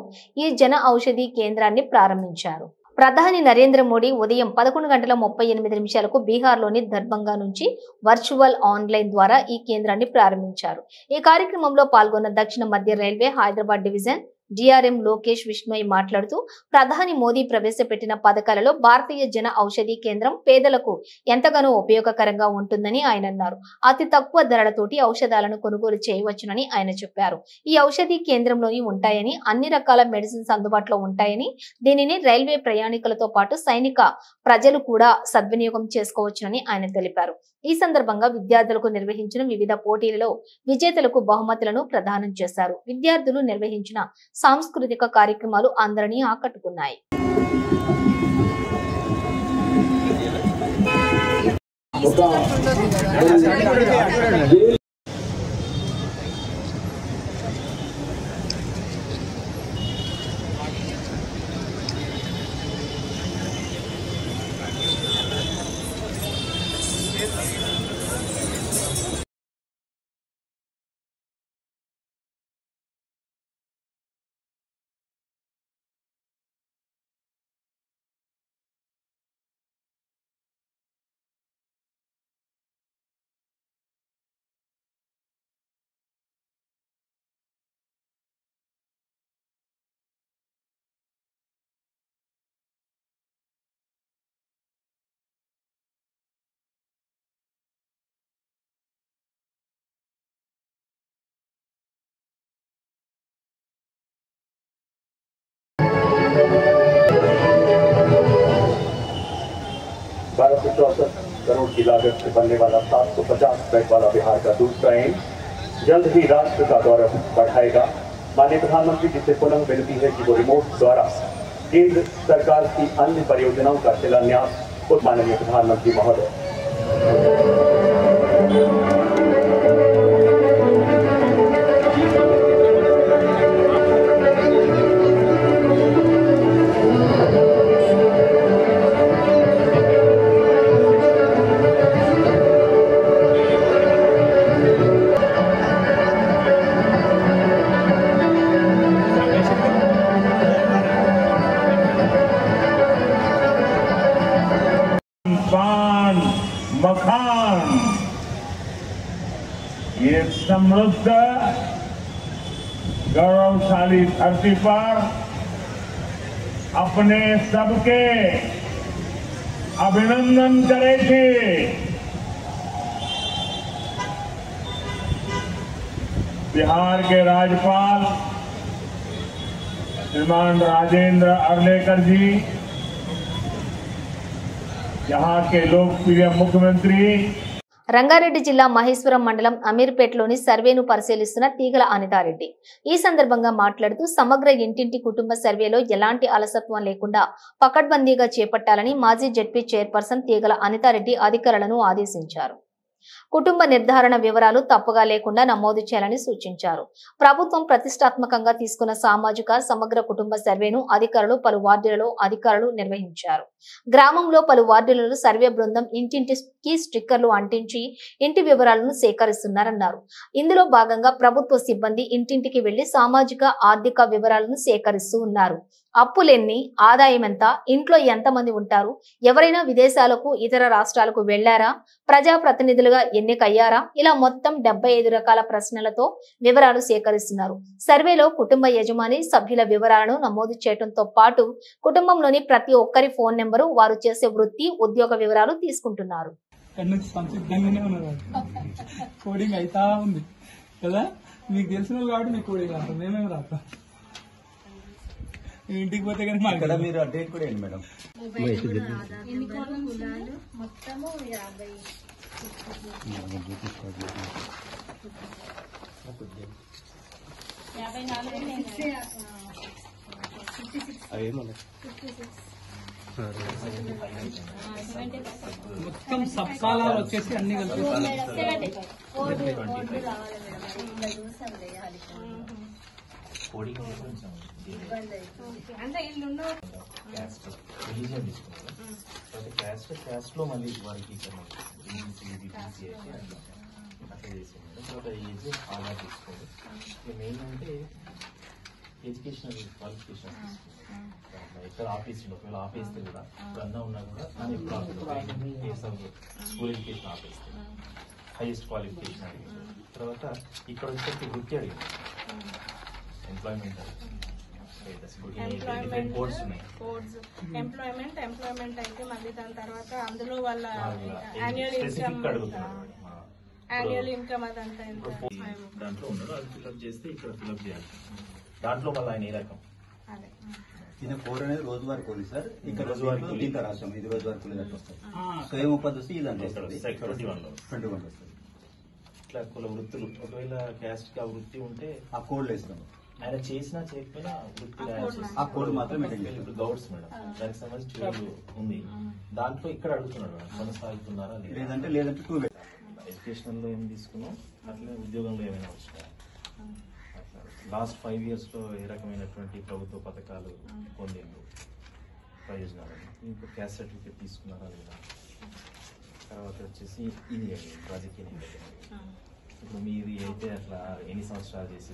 ఈ జన ఔషధి కేంద్రాన్ని ప్రారంభించారు. ప్రధాని నరేంద్ర మోడీ ఉదయం 11:38 బీహార్లోని దర్భంగా నుంచి వర్చువల్ ఆన్లైన్ ద్వారా ఈ కేంద్రాన్ని ప్రారంభించారు. ఈ కార్యక్రమంలో పాల్గొన్న దక్షిణ మధ్య railway Hyderabad division DRM Lokesh Vishnoi మాట్లాడుతూ ప్రధాని మోదీ ప్రవేశపెట్టిన పథకాలలో భారతీయ జన ఔషధి కేంద్రం పేదలకు ఎంతగానో ఉపయోగకరంగా ఉంటుందని ఆయన అన్నారు. అతి తక్కువ ధరలతోటి ఔషధాలను కొనుగోలు చేయవచ్చునని ఆయన చెప్పారు. ఈ ఔషధి కేంద్రంలోని ఉంటాయని, అన్ని రకాల మెడిసిన్స్ అందుబాటులో ఉంటాయని, దీనిని రైల్వే ప్రయాణికులతో పాటు సైనిక ప్రజలు కూడా సద్వినియోగం చేసుకోవచ్చునని ఆయన తెలిపారు. ఈ సందర్భంగా విద్యార్థులకు నిర్వహించిన వివిధ పోటీలలో విజేతలకు బహుమతులను ప్రదానం చేశారు. విద్యార్థులు నిర్వహించిన సాంస్కృతిక కార్యక్రమాలు అందరినీ ఆకట్టుకున్నాయి. करोड़ की लागत से बनने वाला 750 बेड वाला बिहार का दूसरा एम्स जल्द ही राष्ट्र का गौरव बढ़ाएगा। माननीय प्रधानमंत्री जी से पुनः विनती है कि वो रिमोट द्वारा केंद्र सरकार की अन्य परियोजनाओं का शिलान्यास खुद माननीय प्रधानमंत्री महोदय मखान ये समृद्ध गौरवशाली धरती पर अपने सबके अभिनंदन करेगी। बिहार के राज्यपाल श्रीमान राजेंद्र अर्लेकर जी, यहाँ के लोकप्रिय मुख्यमंत्री రంగారెడ్డి జిల్లా మహేశ్వరం మండలం అమీర్పేటలోని సర్వేను పరిశీలిస్తున్న తీగల అనితారెడ్డి ఈ సందర్భంగా మాట్లాడుతూ సమగ్ర ఇంటింటి కుటుంబ సర్వేలో ఎలాంటి అలసత్వం లేకుండా పకడ్బందీగా చేపట్టాలని మాజీ జెడ్పీ చైర్పర్సన్ తీగల అనితారెడ్డి అధికారులను ఆదేశించారు. కుటుంబ నిర్ధారణ వివరాలు తప్పుగా లేకుండా నమోదు చేయాలని సూచించారు. ప్రభుత్వం ప్రతిష్టాత్మకంగా తీసుకున్న సామాజిక సమగ్ర కుటుంబ సర్వేను అధికారులు పలు వార్డులలో అధికారులు నిర్వహించారు. గ్రామంలో పలు వార్డులలో సర్వే బృందం ఇంటింటికి స్టిక్కర్లు అంటించి ఇంటి వివరాలను సేకరిస్తున్నారన్నారు. ఇందులో భాగంగా ప్రభుత్వ సిబ్బంది ఇంటింటికి వెళ్లి సామాజిక ఆర్థిక వివరాలను సేకరిస్తూ ఉన్నారు. అప్పులెన్ని, ఆదాయం ఎంత, ఇంట్లో ఎంతమంది ఉంటారు, ఎవరైనా విదేశాలకు ఇతర రాష్ట్రాలకు వెళ్లారా, ప్రజాప్రతినిధులుగా ఎన్నికయ్యారా, ఇలా మొత్తం 75 రకాల ప్రశ్నలతో వివరాలు సేకరిస్తున్నారు. సర్వేలో కుటుంబ యజమాని సభ్యుల వివరాలను నమోదు చేయడంతో పాటు కుటుంబంలోని ప్రతి ఒక్కరి ఫోన్ నెంబరు, వారు చేసే వృత్తి, ఉద్యోగ వివరాలు తీసుకుంటున్నారు. కోడింగ్ అయితా ఉంది కదా, మీకు తెలిసిన కాబట్టి మీకు కోడింగ్ రాస్తాం, మేమేమి రాస్తాం. ఇంటికి పోతే కానీ మాకు మీరు డేట్ కూడా ఏంటి మేడం? మొత్తం సబ్కాలాలు వచ్చేసి అన్ని కలిపి క్యాస్ట్ లో మళ్ళీ వారికి అట్లా చేసాం. తర్వాత ఏజ్ ఆధార్ తీసుకోండి. మెయిన్ అంటే ఎడ్యుకేషనల్ క్వాలిఫికేషన్ ఎక్కడ ఆపేసిండు, ఒకవేళ ఆపేస్తే కూడా ఇప్పుడు అన్నా ఉన్నా కూడా నన్ను ఎప్పుడు ఆపేస్తాను, స్కూల్ ఎడ్యుకేషన్ ఆపేస్తాను, హైయెస్ట్ క్వాలిఫికేషన్ అడిగింది. తర్వాత ఇక్కడ వచ్చేసి వృత్తి అడిగింది, ఎంప్లాయ్మెంట్ అడిగింది. ఎంప్లాయ్మెంట్ అయితే మళ్ళీ దాని తర్వాత అందులో వాళ్ళ యాన్యువల్ ఇన్కమ్ అదంతా దాంట్లో ఉన్నాడు, అది ఫిల్అప్ చేస్తే ఇక్కడ ఫిల్అప్ చేయాలి. దాంట్లో మళ్ళీ ఆయన ఏ రకం ఈయన 4 అనేది రోజువారీ కూలీ సార్. ఇక్కడ రోజువారీ కూలీ ఇంత రాష్ట్రం ఇది రోజువారీ కూలీ దాంట్లో వస్తుంది. స్వయం ఉపాధి వస్తే ఇది అంటే 21 వస్తుంది. ఇట్లా కుల వృత్తులు ఒకవేళ క్యాస్ట్ కి ఆ వృత్తి ఉంటే ఆ కోడ్ వేస్తాం. ఆయన చేసినా చేయకపోయినా వృత్తి ఆ కోడ్ మాత్రం మెయింటైన్. ఇప్పుడు గౌడ్స్ మేడం దానికి సంబంధించి ట్యూబ్ ఉంది, దాంట్లో ఇక్కడ అడుగుతున్నాడు కొనసాగుతున్నారా లేదంటే 2 ఎడ్యుకేషన్ లో ఏం తీసుకున్నాం అట్లనే ఉద్యోగంలో ఏమైనా వచ్చినాయి. లాస్ట్ 5 years లో ఏ రకమైనటువంటి ప్రభుత్వ పథకాలు పొందిండు, ప్రయోజనాలు, ఇంకా క్యాస్ట్ సర్టిఫికేట్ తీసుకున్నారా లేదా. తర్వాత వచ్చేసి ఇది రాజకీయ ఇప్పుడు మీది అయితే అట్లా ఎన్ని సంవత్సరాలు చేసి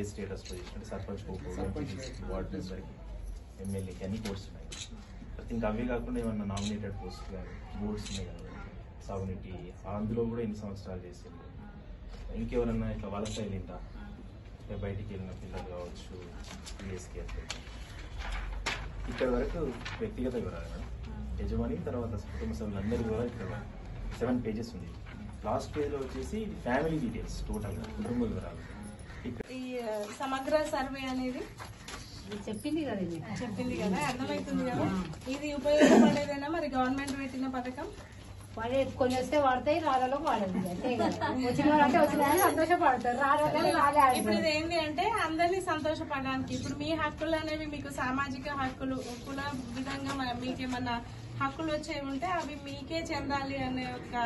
ఏ స్టేటస్ పొజిషన్, సర్పంచ్ వార్డు మెంబర్కి, ఎమ్మెల్యేకి అన్ని పోస్టులు ఉన్నాయి. ఇంకా అవే కాకుండా ఏమన్నా నామినేటెడ్ పోస్ట్ కానీ బోర్డ్స్ ఉన్నాయి కదా సాగునీటి, అందులో కూడా ఎన్ని సంవత్సరాలు చేసింది. ఇంకెవరన్నా ఇట్లా వలస వెళ్ళిందా, బయటికి వెళ్ళిన పిల్లలు కావచ్చు, పిఎస్కి అట్లా. ఇక్కడ వరకు వ్యక్తిగత వివరాలు మేడం, యజమాని తర్వాత కుటుంబ సభ్యులందరి వివరాలు ఇక్కడ 7 pages ఉంది. లాస్ట్ పేజ్లో వచ్చేసి ఫ్యామిలీ డీటెయిల్స్ టోటల్గా కుటుంబ వివరాలు. ఈ సమగ్ర సర్వే అనేది చెప్పింది కదా అర్థమవుతుంది కదా. ఇది ఉపయోగపడేదైనా మరి గవర్నమెంట్ పెట్టిన పథకం కొన్ని వస్తే వాడతాయి, రాళ్ళలో వాడదు. వచ్చిన వాళ్ళంటే వచ్చిన సంతోషపడతారు, రాలే. ఇప్పుడు ఇది ఏంటి అంటే అందరినీ సంతోషపడడానికి ఇప్పుడు మీ హక్కులు అనేవి మీకు సామాజిక హక్కులు కుల విధంగా మీకేమన్నా హక్కులు వచ్చేవి ఉంటే అవి మీకే చెందాలి అనే ఒక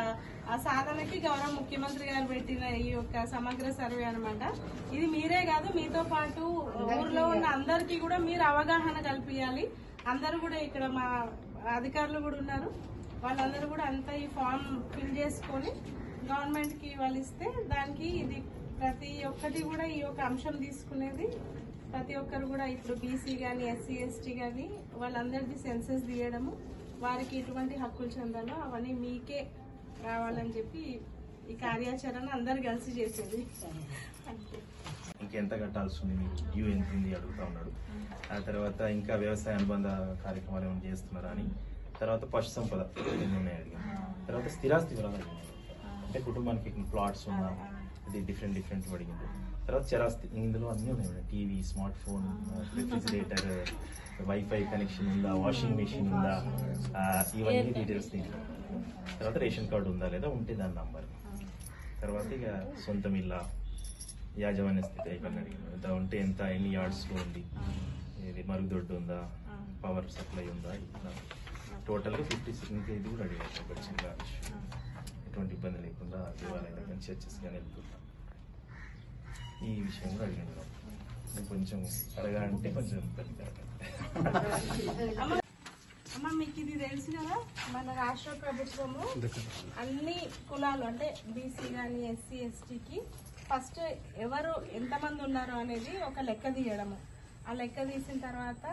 ఆ సాధనకి గౌరవ ముఖ్యమంత్రి గారు పెట్టిన ఈ యొక్క సమగ్ర సర్వే అనమాట. ఇది మీరే కాదు మీతో పాటు ఊర్లో ఉన్న అందరికీ కూడా మీరు అవగాహన కల్పించాలి. అందరూ కూడా ఇక్కడ మా అధికారులు కూడా ఉన్నారు, వాళ్ళందరూ కూడా అంతా ఈ ఫామ్ ఫిల్ చేసుకొని గవర్నమెంట్ కి వాళ్ళు ఇస్తే దానికి ఇది ప్రతి ఒక్కటి కూడా ఈ యొక్క అంశం తీసుకునేది ప్రతి ఒక్కరు కూడా ఇప్పుడు బీసీ కానీ ఎస్సీ ఎస్టీ కానీ వాళ్ళందరికీ సెన్సెస్ తీయడము, వారికి ఎటువంటి హక్కులు చెందాలో అవన్నీ మీకే రావాలని చెప్పి ఈ కార్యాచరణ అందరు కలిసి చేసేది. ఇంకెంత కట్టాల్సి ఉంది, మీకు డ్యూ ఎంత ఉంది అడుగుతా ఉన్నాడు. ఆ తర్వాత ఇంకా వ్యవసాయ అనుబంధ కార్యక్రమాలు ఏమైనా చేస్తున్నారా అని, తర్వాత పశు సంపద ఎన్ని ఉన్నాయి అడిగాను, తర్వాత స్థిరాస్తి వివరాలు అడిగాను, అంటే కుటుంబానికి ప్లాట్స్ ఉన్నా అది డిఫరెంట్ అడిగింది. తర్వాత చరాస్తి ఇందులో అన్నీ ఉన్నాయి, TV, smart phone, refrigerator, wifi connection ఉందా, వాషింగ్ మెషిన్ ఉందా, ఇవన్నీ డీటెయిల్స్ దీంట్లో. తర్వాత రేషన్ కార్డు ఉందా లేదా, ఉంటే దాని నంబర్. తర్వాత ఇక సొంతం ఇల్లా, యాజమాన్య స్థితి అయిపోయింది అడిగింది, ఎంత ఉంటే ఎంత, ఎన్ని యార్డ్స్లో ఉంది, ఇది మరుగుదొడ్డు ఉందా, పవర్ సప్లై ఉందా, ఇట్లా టోటల్గా 56. ఇది కూడా అడిగారు, ఒక చిన్న ఇష్యూ, ఎటువంటి ఇబ్బంది లేకుండా దేవాలయాల కానీ చర్చెస్ కానీ వెళ్తున్నా ఈ విషయం కూడా అడిగాను. కొంచెం అడగాలంటే కొంచెం అమ్మ మీకు ఇది తెలుసు కదా, మన రాష్ట్ర ప్రభుత్వము అన్ని కులాలు అంటే బీసీ కానీ ఎస్సీ ఎస్టీకి ఫస్ట్ ఎవరు ఎంతమంది ఉన్నారు అనేది ఒక లెక్క తీయడము. ఆ లెక్క తీసిన తర్వాత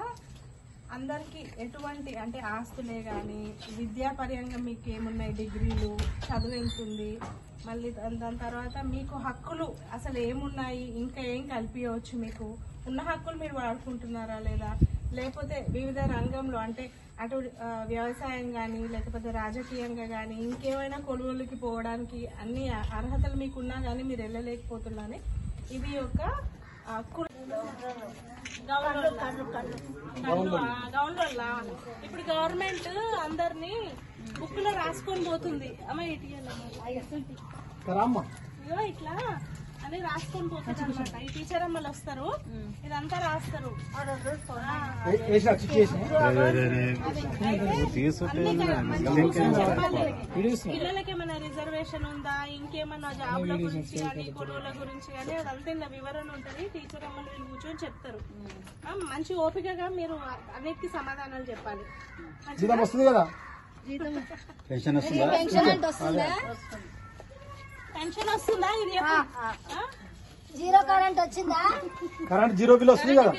అందరికి ఎటువంటి అంటే ఆస్తులే కానీ విద్యాపరంగా మీకు ఏమున్నాయి, డిగ్రీలు, చదువు ఎంత ఉంది, మళ్ళీ దాని తర్వాత మీకు హక్కులు అసలు ఏమున్నాయి, ఇంకా ఏం కల్పించవచ్చు, మీకు ఉన్న హక్కులు మీరు వాడుకుంటున్నారా లేదా, లేకపోతే వివిధ రంగంలో అంటే అటు వ్యవసాయం కానీ లేకపోతే రాజకీయంగా కానీ ఇంకేమైనా కొలువులకి పోవడానికి అన్ని అర్హతలు మీకున్నా కానీ మీరు వెళ్ళలేకపోతున్నారని ఇవి యొక్క గవర్నమెంట్. ఇప్పుడు గవర్నమెంట్ అందరినీ బుక్ లో రాసుకొని పోతుంది, అమ్మ ఇగో ఇట్లా అని రాసుకొని పోతుంది అనమాట. ఈ టీచర్ అమ్మలు వస్తారు, ఇదంతా రాస్తారు. పిల్లలకి ఏమైనా రిజర్వేషన్ ఉందా, ఇంకేమన్నా జాబ్ల గురించి కానీ కొలువుల గురించి కానీ అదంతా వివరణ ఉంటుంది. టీచర్ అమ్మలు వీళ్ళు కూర్చొని చెప్తారు. మంచి ఓపికగా మీరు అన్నిటికీ సమాధానాలు చెప్పాలి. పెన్షన్ వస్తుందా, ఇది జీరో కరెంట్ వచ్చిందా, కరెంట్ జీరో బిల్ వస్తుంది కదా.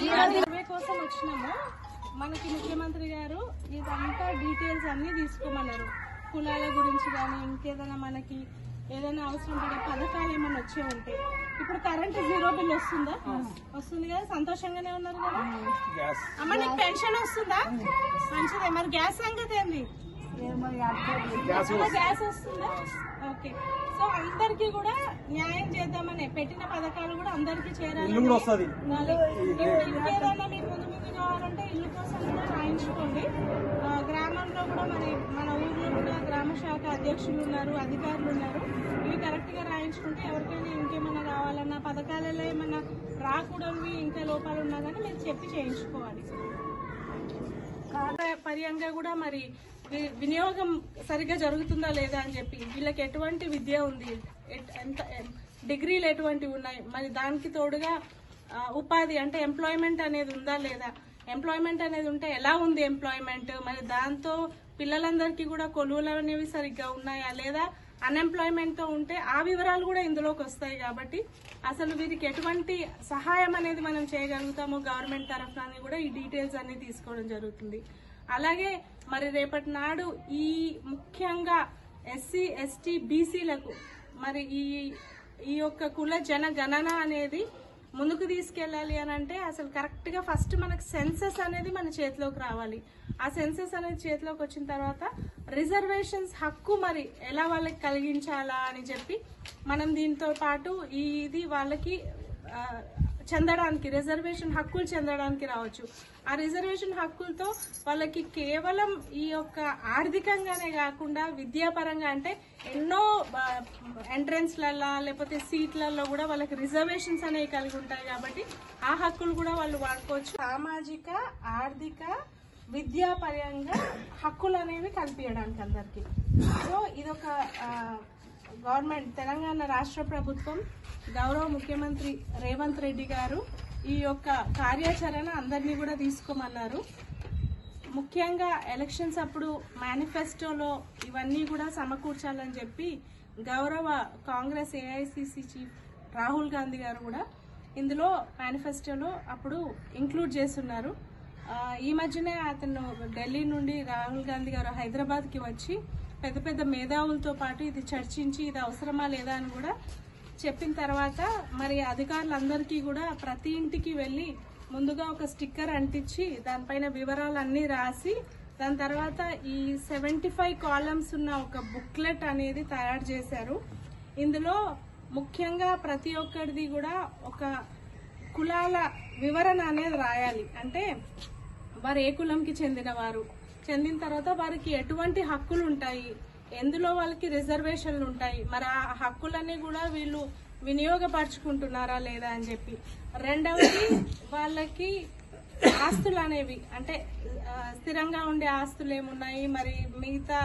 సర్వే కోసం వచ్చినాము, మనకి ముఖ్యమంత్రి గారు ఇదంతా డీటెయిల్స్ అన్ని తీసుకోమన్నారు. కులాల గురించి కానీ ఇంకేదైనా మనకి ఏదైనా అవసరం పడే పథకాలు ఏమైనా వచ్చే ఉంటాయి ఇప్పుడు కరెంట్ 0 బిల్ వస్తుందా? వస్తుంది కదా, సంతోషంగానే ఉన్నారు కదా. అమ్మ నీకు పెన్షన్ వస్తుందా? మంచిదే. మరి గ్యాస్ సంగతి ఏంది? గ్యాస్ వస్తుందా? ఓకే. సో అందరికి కూడా న్యాయం చేద్దామని పెట్టిన పథకాలు కూడా అందరికి చేరాలి. ఇంకేదన్నా మీకు ముందు కావాలంటే ఇల్లు కోసం కూడా రాయించుకోండి. గ్రామంలో కూడా మన ఊర్లో కూడా గ్రామ శాఖ అధ్యక్షులు ఉన్నారు, అధికారులు ఉన్నారు. ఇవి కరెక్ట్ గా రాయించుకుంటే ఎవరికైనా ఇంకేమైనా కావాలన్నా పథకాలలో ఏమైనా రాకూడనివి ఇంకా లోపాలు ఉన్నా కానీ మీరు చెప్పి చేయించుకోవాలి. పర్యంగా కూడా మరి వినియోగం సరిగ్గా జరుగుతుందా లేదా అని చెప్పి వీళ్ళకి ఎటువంటి విద్య ఉంది, ఎంత డిగ్రీలు ఎటువంటివి ఉన్నాయి, మరి దానికి తోడుగా ఉపాధి అంటే ఎంప్లాయ్మెంట్ అనేది ఉందా లేదా, ఎంప్లాయ్మెంట్ అనేది ఉంటే ఎలా ఉంది ఎంప్లాయ్మెంట్, మరి దాంతో పిల్లలందరికీ కూడా కొలువులు అనేవి సరిగ్గా ఉన్నాయా లేదా, అన్ఎంప్లాయ్మెంట్ తో ఉంటే ఆ వివరాలు కూడా ఇందులోకి వస్తాయి. కాబట్టి అసలు వీరికి ఎటువంటి సహాయం అనేది మనం చేయగలుగుతామో గవర్నమెంట్ తరఫున కూడా ఈ డీటెయిల్స్ అన్ని తీసుకోవడం జరుగుతుంది. అలాగే మరి రేపటి నాడు ఈ ముఖ్యంగా ఎస్సీ ఎస్టీ బీసీలకు మరి ఈ యొక్క కుల జనగణన అనేది ముందుకు తీసుకెళ్లాలి అని అంటే అసలు కరెక్ట్ గా ఫస్ట్ మనకు సెన్సస్ అనేది మన చేతిలోకి రావాలి. ఆ సెన్సస్ అనేది చేతిలోకి వచ్చిన తర్వాత రిజర్వేషన్స్ హక్కు మరి ఎలా వాళ్ళకి కలిగించాలా అని చెప్పి మనం దీంతో పాటు ఇది వాళ్ళకి చెందడానికి రిజర్వేషన్ హక్కులు చెందడానికి రావచ్చు. ఆ రిజర్వేషన్ హక్కులతో వాళ్ళకి కేవలం ఈ యొక్క ఆర్థికంగానే కాకుండా విద్యాపరంగా అంటే ఎన్నో ఎంట్రన్స్లలో లేకపోతే సీట్లలో కూడా వాళ్ళకి రిజర్వేషన్స్ అనేవి కలిగి ఉంటాయి. కాబట్టి ఆ హక్కులు కూడా వాళ్ళు వాడుకోవచ్చు. సామాజిక ఆర్థిక విద్యాపరంగా హక్కులు అనేవి కల్పించడానికి అందరికి. సో ఇదొక గవర్నమెంట్ తెలంగాణ రాష్ట్ర ప్రభుత్వం గౌరవ ముఖ్యమంత్రి రేవంత్ రెడ్డి గారు ఈ యొక్క కార్యాచరణ అందరినీ కూడా తీసుకోమన్నారు. ముఖ్యంగా ఎలక్షన్స్ అప్పుడు మేనిఫెస్టోలో ఇవన్నీ కూడా సమకూర్చాలని చెప్పి గౌరవ కాంగ్రెస్ ఏఐసిసి చీఫ్ రాహుల్ గాంధీ గారు కూడా ఇందులో మేనిఫెస్టోలో అప్పుడు ఇంక్లూడ్ చేస్తున్నారు. ఈ మధ్యనే అతను ఢిల్లీ నుండి రాహుల్ గాంధీ గారు హైదరాబాద్కి వచ్చి పెద్ద పెద్ద మేధావులతో పాటు ఇది చర్చించి ఇది అవసరమా లేదా అని కూడా చెప్పిన తర్వాత మరి అధికారులందరికీ కూడా ప్రతి ఇంటికి వెళ్ళి ముందుగా ఒక స్టిక్కర్ అంటించి దానిపైన వివరాలన్నీ రాసి దాని తర్వాత ఈ 75 కాలమ్స్ ఉన్న ఒక బుక్లెట్ అనేది తయారు చేశారు. ఇందులో ముఖ్యంగా ప్రతి ఒక్కరిది కూడా ఒక కులాల వివరణ అనేది రాయాలి. అంటే వారు ఏ కులంకి చెందిన తర్వాత వారికి ఎటువంటి హక్కులు ఉంటాయి, ఎందులో వాళ్ళకి రిజర్వేషన్లు ఉంటాయి, మరి ఆ హక్కులన్నీ కూడా వీళ్ళు వినియోగపరుచుకుంటున్నారా లేదా అని చెప్పి. రెండవది వాళ్ళకి ఆస్తులు అనేవి అంటే స్థిరంగా ఉండే ఆస్తులు ఏమున్నాయి, మరి మిగతా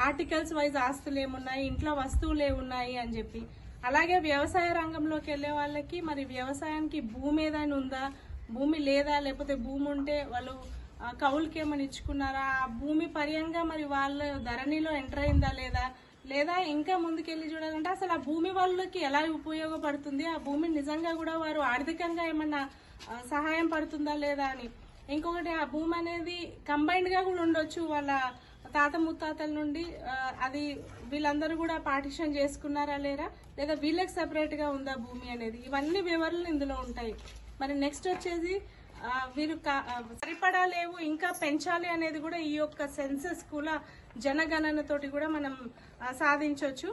ఆర్టికల్స్ వైజ్ ఆస్తులు ఏమున్నాయి, ఇంట్లో వస్తువులు ఏమున్నాయి అని చెప్పి. అలాగే వ్యవసాయ రంగంలోకి వెళ్లే వాళ్ళకి మరి వ్యవసాయానికి భూమి ఏదైనా ఉందా, భూమి లేదా, లేకపోతే భూమి ఉంటే వాళ్ళు కౌలుకి ఏమైనా ఇచ్చుకున్నారా, ఆ భూమి పర్యంగా మరి వాళ్ళ ధరణిలో ఎంటర్ అయిందా లేదా ఇంకా ముందుకెళ్లి చూడాలంటే అసలు ఆ భూమి వాళ్ళకి ఎలా ఉపయోగపడుతుంది, ఆ భూమి నిజంగా కూడా వారు ఆర్థికంగా ఏమన్నా సహాయం పడుతుందా లేదా అని. ఇంకొకటి ఆ భూమి అనేది కంబైన్డ్ గా కూడా ఉండొచ్చు, వాళ్ళ తాత ముత్తాతల నుండి అది వీళ్ళందరూ కూడా పార్టిషన్ చేసుకున్నారా లేదా వీళ్ళకి సెపరేట్ గా ఉందా భూమి అనేది. ఇవన్నీ వివరాలు ఇందులో ఉంటాయి. మరి నెక్స్ట్ వచ్చేసి వీరు సరిపడా లేవు ఇంకా పెంచాలి అనేది కూడా ఈ యొక్క సెన్సస్ కుల జనగణన తోటి కూడా మనం సాధించవచ్చు.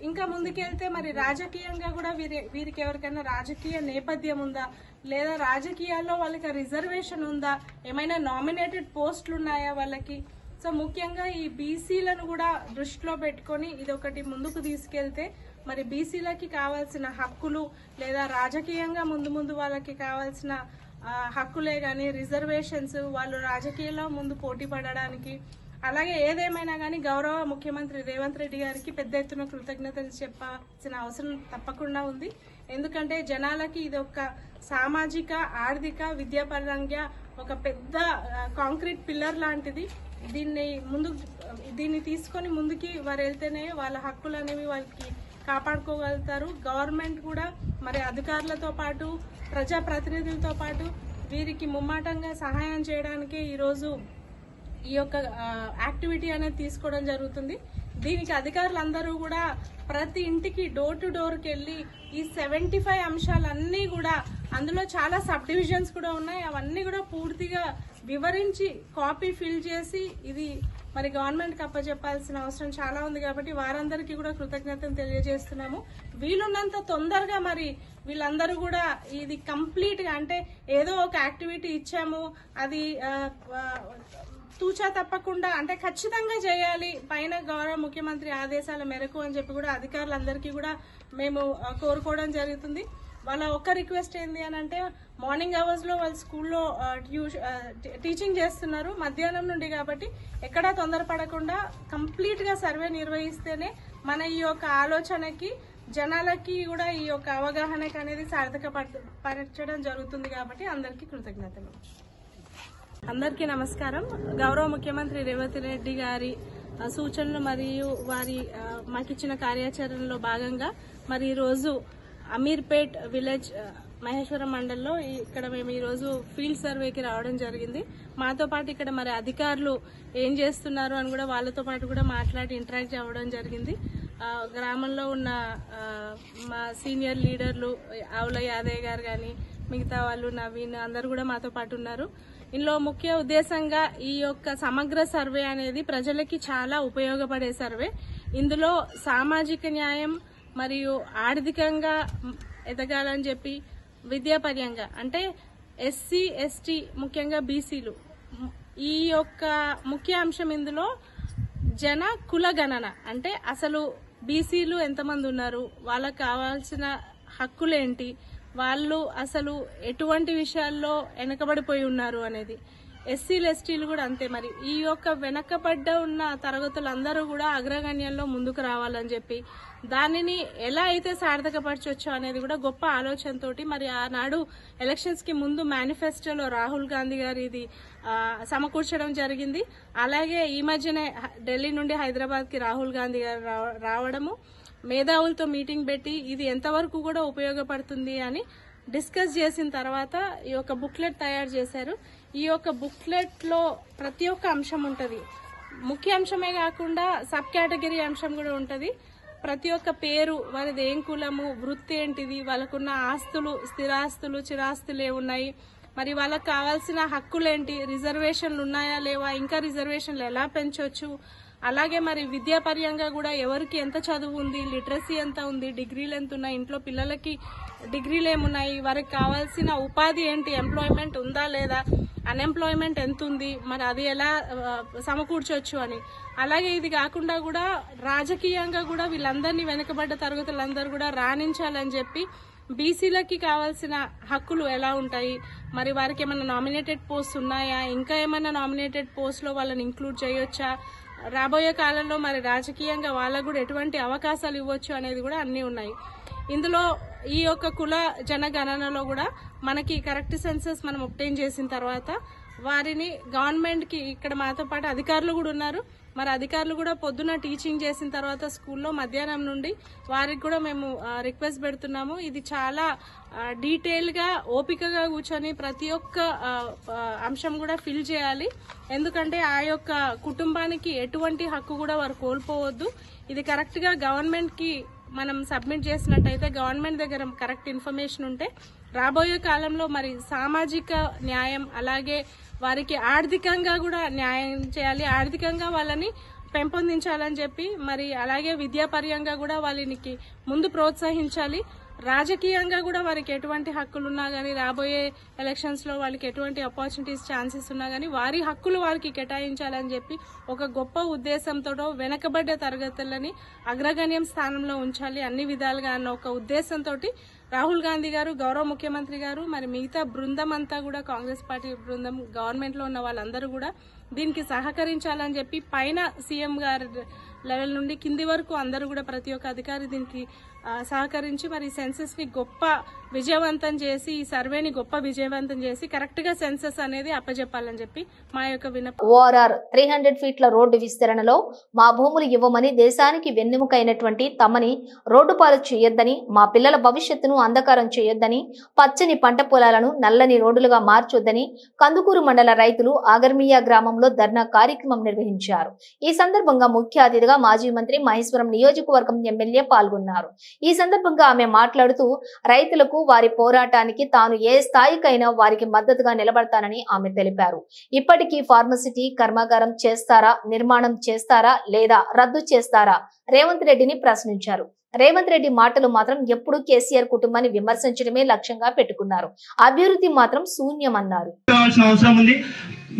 ఇంకా ముందుకెళ్తే మరి రాజకీయంగా కూడా వీరికి ఎవరికైనా రాజకీయ నేపథ్యం ఉందా, లేదా రాజకీయాల్లో వాళ్ళకి రిజర్వేషన్ ఉందా, ఏమైనా నామినేటెడ్ పోస్టులు ఉన్నాయా వాళ్ళకి. సో ముఖ్యంగా ఈ బీసీలను కూడా దృష్టిలో పెట్టుకొని ఇదొకటి ముందుకు తీసుకెళ్తే మరి బీసీలకి కావాల్సిన హక్కులు లేదా రాజకీయంగా ముందు వాళ్ళకి కావాల్సిన హక్కులే గాని రిజర్వేషన్స్ వాళ్ళు రాజకీయాల్లో ముందు పోటీ పడడానికి. అలాగే ఏదేమైనా కానీ గౌరవ ముఖ్యమంత్రి రేవంత్ రెడ్డి గారికి పెద్ద ఎత్తున కృతజ్ఞతలు చెప్పాల్సిన అవసరం తప్పకుండా ఉంది. ఎందుకంటే జనాలకి ఇది ఒక సామాజిక ఆర్థిక విద్యాపరంగా ఒక పెద్ద కాంక్రీట్ పిల్లర్ లాంటిది. దీన్ని తీసుకొని ముందుకి వారు వెళ్తేనే వాళ్ళ హక్కులు అనేవి వాళ్ళకి కాపాడుకోగలుగుతారు. గవర్నమెంట్ కూడా మరి అధికారులతో పాటు ప్రజాప్రతినిధులతో పాటు వీరికి ముమ్మాటంగా సహాయం చేయడానికి ఈరోజు ఈ యొక్క యాక్టివిటీ అనేది తీసుకోవడం జరుగుతుంది. దీనికి అధికారులందరూ కూడా ప్రతి ఇంటికి డోర్ టు డోర్కి వెళ్ళి ఈ 75 అంశాలన్నీ కూడా, అందులో చాలా సబ్ డివిజన్స్ కూడా ఉన్నాయి, అవన్నీ కూడా పూర్తిగా వివరించి కాపీ ఫిల్ చేసి ఇది మరి గవర్నమెంట్కి అప్పచెప్పాల్సిన అవసరం చాలా ఉంది. కాబట్టి వారందరికీ కూడా కృతజ్ఞతలు తెలియజేస్తున్నాము. వీలున్నంత తొందరగా మరి వీళ్ళందరూ కూడా ఇది కంప్లీట్గా, అంటే ఏదో ఒక యాక్టివిటీ ఇచ్చాము అది తూచా తప్పకుండా, అంటే ఖచ్చితంగా చేయాలి పైన గౌరవ ముఖ్యమంత్రి ఆదేశాల మేరకు అని చెప్పి కూడా అధికారులందరికీ కూడా మేము కోరుకోవడం జరుగుతుంది. వాళ్ళ ఒక్క రిక్వెస్ట్ ఏంది అని అంటే, మార్నింగ్ అవర్స్ లో వాళ్ళు స్కూల్లో టీచింగ్ చేస్తున్నారు మధ్యాహ్నం నుండి, కాబట్టి ఎక్కడా తొందరపడకుండా కంప్లీట్ గా సర్వే నిర్వహిస్తేనే మన ఈ యొక్క ఆలోచనకి జనాలకి కూడా ఈ యొక్క అవగాహనకి అనేది సార్థకపరచడం జరుగుతుంది. కాబట్టి అందరికీ కృతజ్ఞతలు. అందరికీ నమస్కారం. గౌరవ ముఖ్యమంత్రి రేవంత్ రెడ్డి గారి సూచనలు మరియు వారి మాకిచ్చిన కార్యాచరణలో భాగంగా మరి ఈరోజు అమీర్పేట్ విలేజ్ మహేశ్వరం మండల్లో ఇక్కడ మేము ఈరోజు ఫీల్డ్ సర్వేకి రావడం జరిగింది. మాతో పాటు ఇక్కడ మరి అధికారులు ఏం చేస్తున్నారు అని కూడా వాళ్ళతో పాటు కూడా మాట్లాడి ఇంటరాక్ట్ అవ్వడం జరిగింది. గ్రామంలో ఉన్న మా సీనియర్ లీడర్లు ఆవుల యాదయ్య గారు కానీ మిగతా వాళ్ళు నవీన్ అందరూ కూడా మాతో పాటు ఉన్నారు. ఇందులో ముఖ్య ఉద్దేశంగా ఈ యొక్క సమగ్ర సర్వే అనేది ప్రజలకి చాలా ఉపయోగపడే సర్వే. ఇందులో సామాజిక న్యాయం మరియు ఆర్థికంగా ఎదగాలని చెప్పి విద్యాపర్యంగా, అంటే ఎస్సీ ఎస్టీ ముఖ్యంగా బీసీలు ఈ యొక్క ముఖ్య అంశం. ఇందులో జన కుల గణన, అంటే అసలు బీసీలు ఎంతమంది ఉన్నారు, వాళ్ళకు కావాల్సిన హక్కులేంటి, వాళ్ళు అసలు ఎటువంటి విషయాల్లో వెనకబడిపోయి ఉన్నారు అనేది. ఎస్సీలు ఎస్టీలు కూడా అంతే. మరి ఈ యొక్క వెనకబడ్డ ఉన్న తరగతులందరూ కూడా అగ్రగణ్యంలో ముందుకు రావాలని చెప్పి దానిని ఎలా అయితే సార్థకపరచొచ్చో అనేది కూడా గొప్ప ఆలోచనతోటి మరి ఆనాడు ఎలక్షన్స్ కి ముందు మేనిఫెస్టోలో రాహుల్ గాంధీ గారు ఇది సమకూర్చడం జరిగింది. అలాగే ఈ మధ్యనే ఢిల్లీ నుండి హైదరాబాద్ కి రాహుల్ గాంధీ గారు రావడము, మేధావులతో మీటింగ్ పెట్టి ఇది ఎంతవరకు కూడా ఉపయోగపడుతుంది అని డిస్కస్ చేసిన తర్వాత ఈ యొక్క బుక్లెట్ తయారు చేశారు. ఈ యొక్క బుక్లెట్ లో ప్రతి ఒక్క అంశం ఉంటది. ముఖ్య అంశమే కాకుండా సబ్ కేటగిరీ అంశం కూడా ఉంటది. ప్రతి ఒక్క పేరు, వారిది ఏం కులము, వృత్తి ఏంటిది, వాళ్ళకున్న ఆస్తులు, స్థిరాస్తులు, చిరాస్తులు ఏమున్నాయి, మరి వాళ్ళకు కావాల్సిన హక్కులేంటి, రిజర్వేషన్లు ఉన్నాయా లేవా, ఇంకా రిజర్వేషన్లు ఎలా పెంచవచ్చు, అలాగే మరి విద్యాపర్యంగా కూడా ఎవరికి ఎంత చదువు ఉంది, లిటరసీ ఎంత ఉంది, డిగ్రీలు ఎంత ఉన్నాయి, ఇంట్లో పిల్లలకి డిగ్రీలు ఏమున్నాయి, వారికి కావాల్సిన ఉపాధి ఏంటి, ఎంప్లాయ్మెంట్ ఉందా లేదా, అన్ఎంప్లాయ్మెంట్ ఎంత ఉంది, మరి అది ఎలా సమకూర్చొచ్చు అని. అలాగే ఇది కాకుండా కూడా రాజకీయంగా కూడా వీళ్ళందరినీ వెనుకబడ్డ తరగతులందరూ కూడా రాణించాలని చెప్పి బీసీలకి కావాల్సిన హక్కులు ఎలా ఉంటాయి, మరి వారికి ఏమైనా నామినేటెడ్ పోస్ట్ ఉన్నాయా, ఇంకా ఏమైనా నామినేటెడ్ పోస్ట్ లో వాళ్ళని ఇంక్లూడ్ చేయొచ్చా, రాబోయే కాలంలో మరి రాజకీయంగా వాళ్ళకు కూడా ఎటువంటి అవకాశాలు ఇవ్వచ్చు అనేది కూడా అన్ని ఉన్నాయి. ఇందులో ఈ యొక్క కుల జనగణనలో కూడా మనకి కరెక్ట్ సెన్సస్ మనం ఒబ్టైన్ చేసిన తర్వాత వారిని గవర్నమెంట్ కి, ఇక్కడ మాతో పాటు అధికారులు కూడా ఉన్నారు, మరి అధికారులు కూడా పొద్దున టీచింగ్ చేసిన తర్వాత స్కూల్లో మధ్యాహ్నం నుండి వారికి కూడా మేము రిక్వెస్ట్ పెడుతున్నాము. ఇది చాలా డీటెయిల్ గా ఓపికగా కూర్చొని ప్రతి ఒక్క అంశం కూడా ఫిల్ చేయాలి. ఎందుకంటే ఆ యొక్క కుటుంబానికి ఎటువంటి హక్కు కూడా వారు కోల్పోవద్దు. ఇది కరెక్ట్ గా గవర్నమెంట్ కి మనం సబ్మిట్ చేసినట్టయితే, గవర్నమెంట్ దగ్గర కరెక్ట్ ఇన్ఫర్మేషన్ ఉంటే రాబోయే కాలంలో మరి సామాజిక న్యాయం, అలాగే వారికి ఆర్థికంగా కూడా న్యాయం చేయాలి, ఆర్థికంగా వాళ్ళని పెంపొందించాలని చెప్పి, మరి అలాగే విద్యాపర్యంగా కూడా వాళ్ళకి ముందు ప్రోత్సహించాలి. రాజకీయంగా కూడా వారికి ఎటువంటి హక్కులున్నా గానీ, రాబోయే ఎలక్షన్స్ లో వాళ్ళకి ఎటువంటి ఆపర్చునిటీస్ ఛాన్సెస్ ఉన్నా గానీ వారి హక్కులు వారికి కేటాయించాలని చెప్పి ఒక గొప్ప ఉద్దేశంతో వెనకబడ్డ తరగతులని అగ్రగణ్యం స్థానంలో ఉంచాలి అన్ని విధాలుగా అన్న ఒక ఉద్దేశంతో రాహుల్ గాంధీ గారు, గౌరవ ముఖ్యమంత్రి గారు, మరి మిగతా బృందం అంతా కూడా, కాంగ్రెస్ పార్టీ బృందం, గవర్నమెంట్ లో ఉన్న వాళ్ళందరూ కూడా దీనికి సహకరించాలని చెప్పి పైన సీఎం గారి లెవెల్ నుండి కింది వరకు అందరూ కూడా ప్రతి ఒక్క అధికారి దీనికి సహకరించి మరి సెన్సస్ ని గొప్ప విజయవంతం చేసి, ఈ సర్వేని గొప్ప విజయవంతం చేసి కరెక్ట్ గా సెన్సస్ అనేది అప్పచెప్పాలని చెప్పి మా యొక్క విన్నపం. ఓఆర్ఆర్ 300 ఫీట్ల రోడ్డు విస్తరణలో మా భూములు ఇవ్వమని, దేశానికి వెన్నెముకైనటువంటి తమని రోడ్డు పాలు చేయొద్దని, మా పిల్లల భవిష్యత్తును అంధకారం చేయొద్దని, పచ్చని పంట పొలాలను నల్లని రోడ్డులుగా మార్చొద్దని కందుకూరు మండల రైతులు ఆగర్మియా గ్రామంలో ధర్నా కార్యక్రమం నిర్వహించారు. ఈ సందర్భంగా ముఖ్య అతిథిగా మాజీ మంత్రి మహేశ్వరం నియోజకవర్గం ఎమ్మెల్యే పాల్గొన్నారు. ఈ సందర్భంగా ఆమె మాట్లాడుతూ రైతులకు వారి పోరాటానికి తాను ఏ స్థాయికైనా వారికి మద్దతుగా నిలబడతానని ఆమె తెలిపారు. ఇప్పటికీ ఫార్మసిటీ కర్మాగారం చేస్తారా, నిర్మాణం చేస్తారా లేదా రద్దు చేస్తారా రేవంత్ రెడ్డిని ప్రశ్నించారు. రేవంత్ రెడ్డి మాటలు మాత్రం ఎప్పుడూ కేసీఆర్ కుటుంబాన్ని విమర్శించడమే లక్ష్యంగా పెట్టుకున్నారు. అభివృద్ధి మాత్రం శూన్యమన్నారు. అవసరం ఉంది.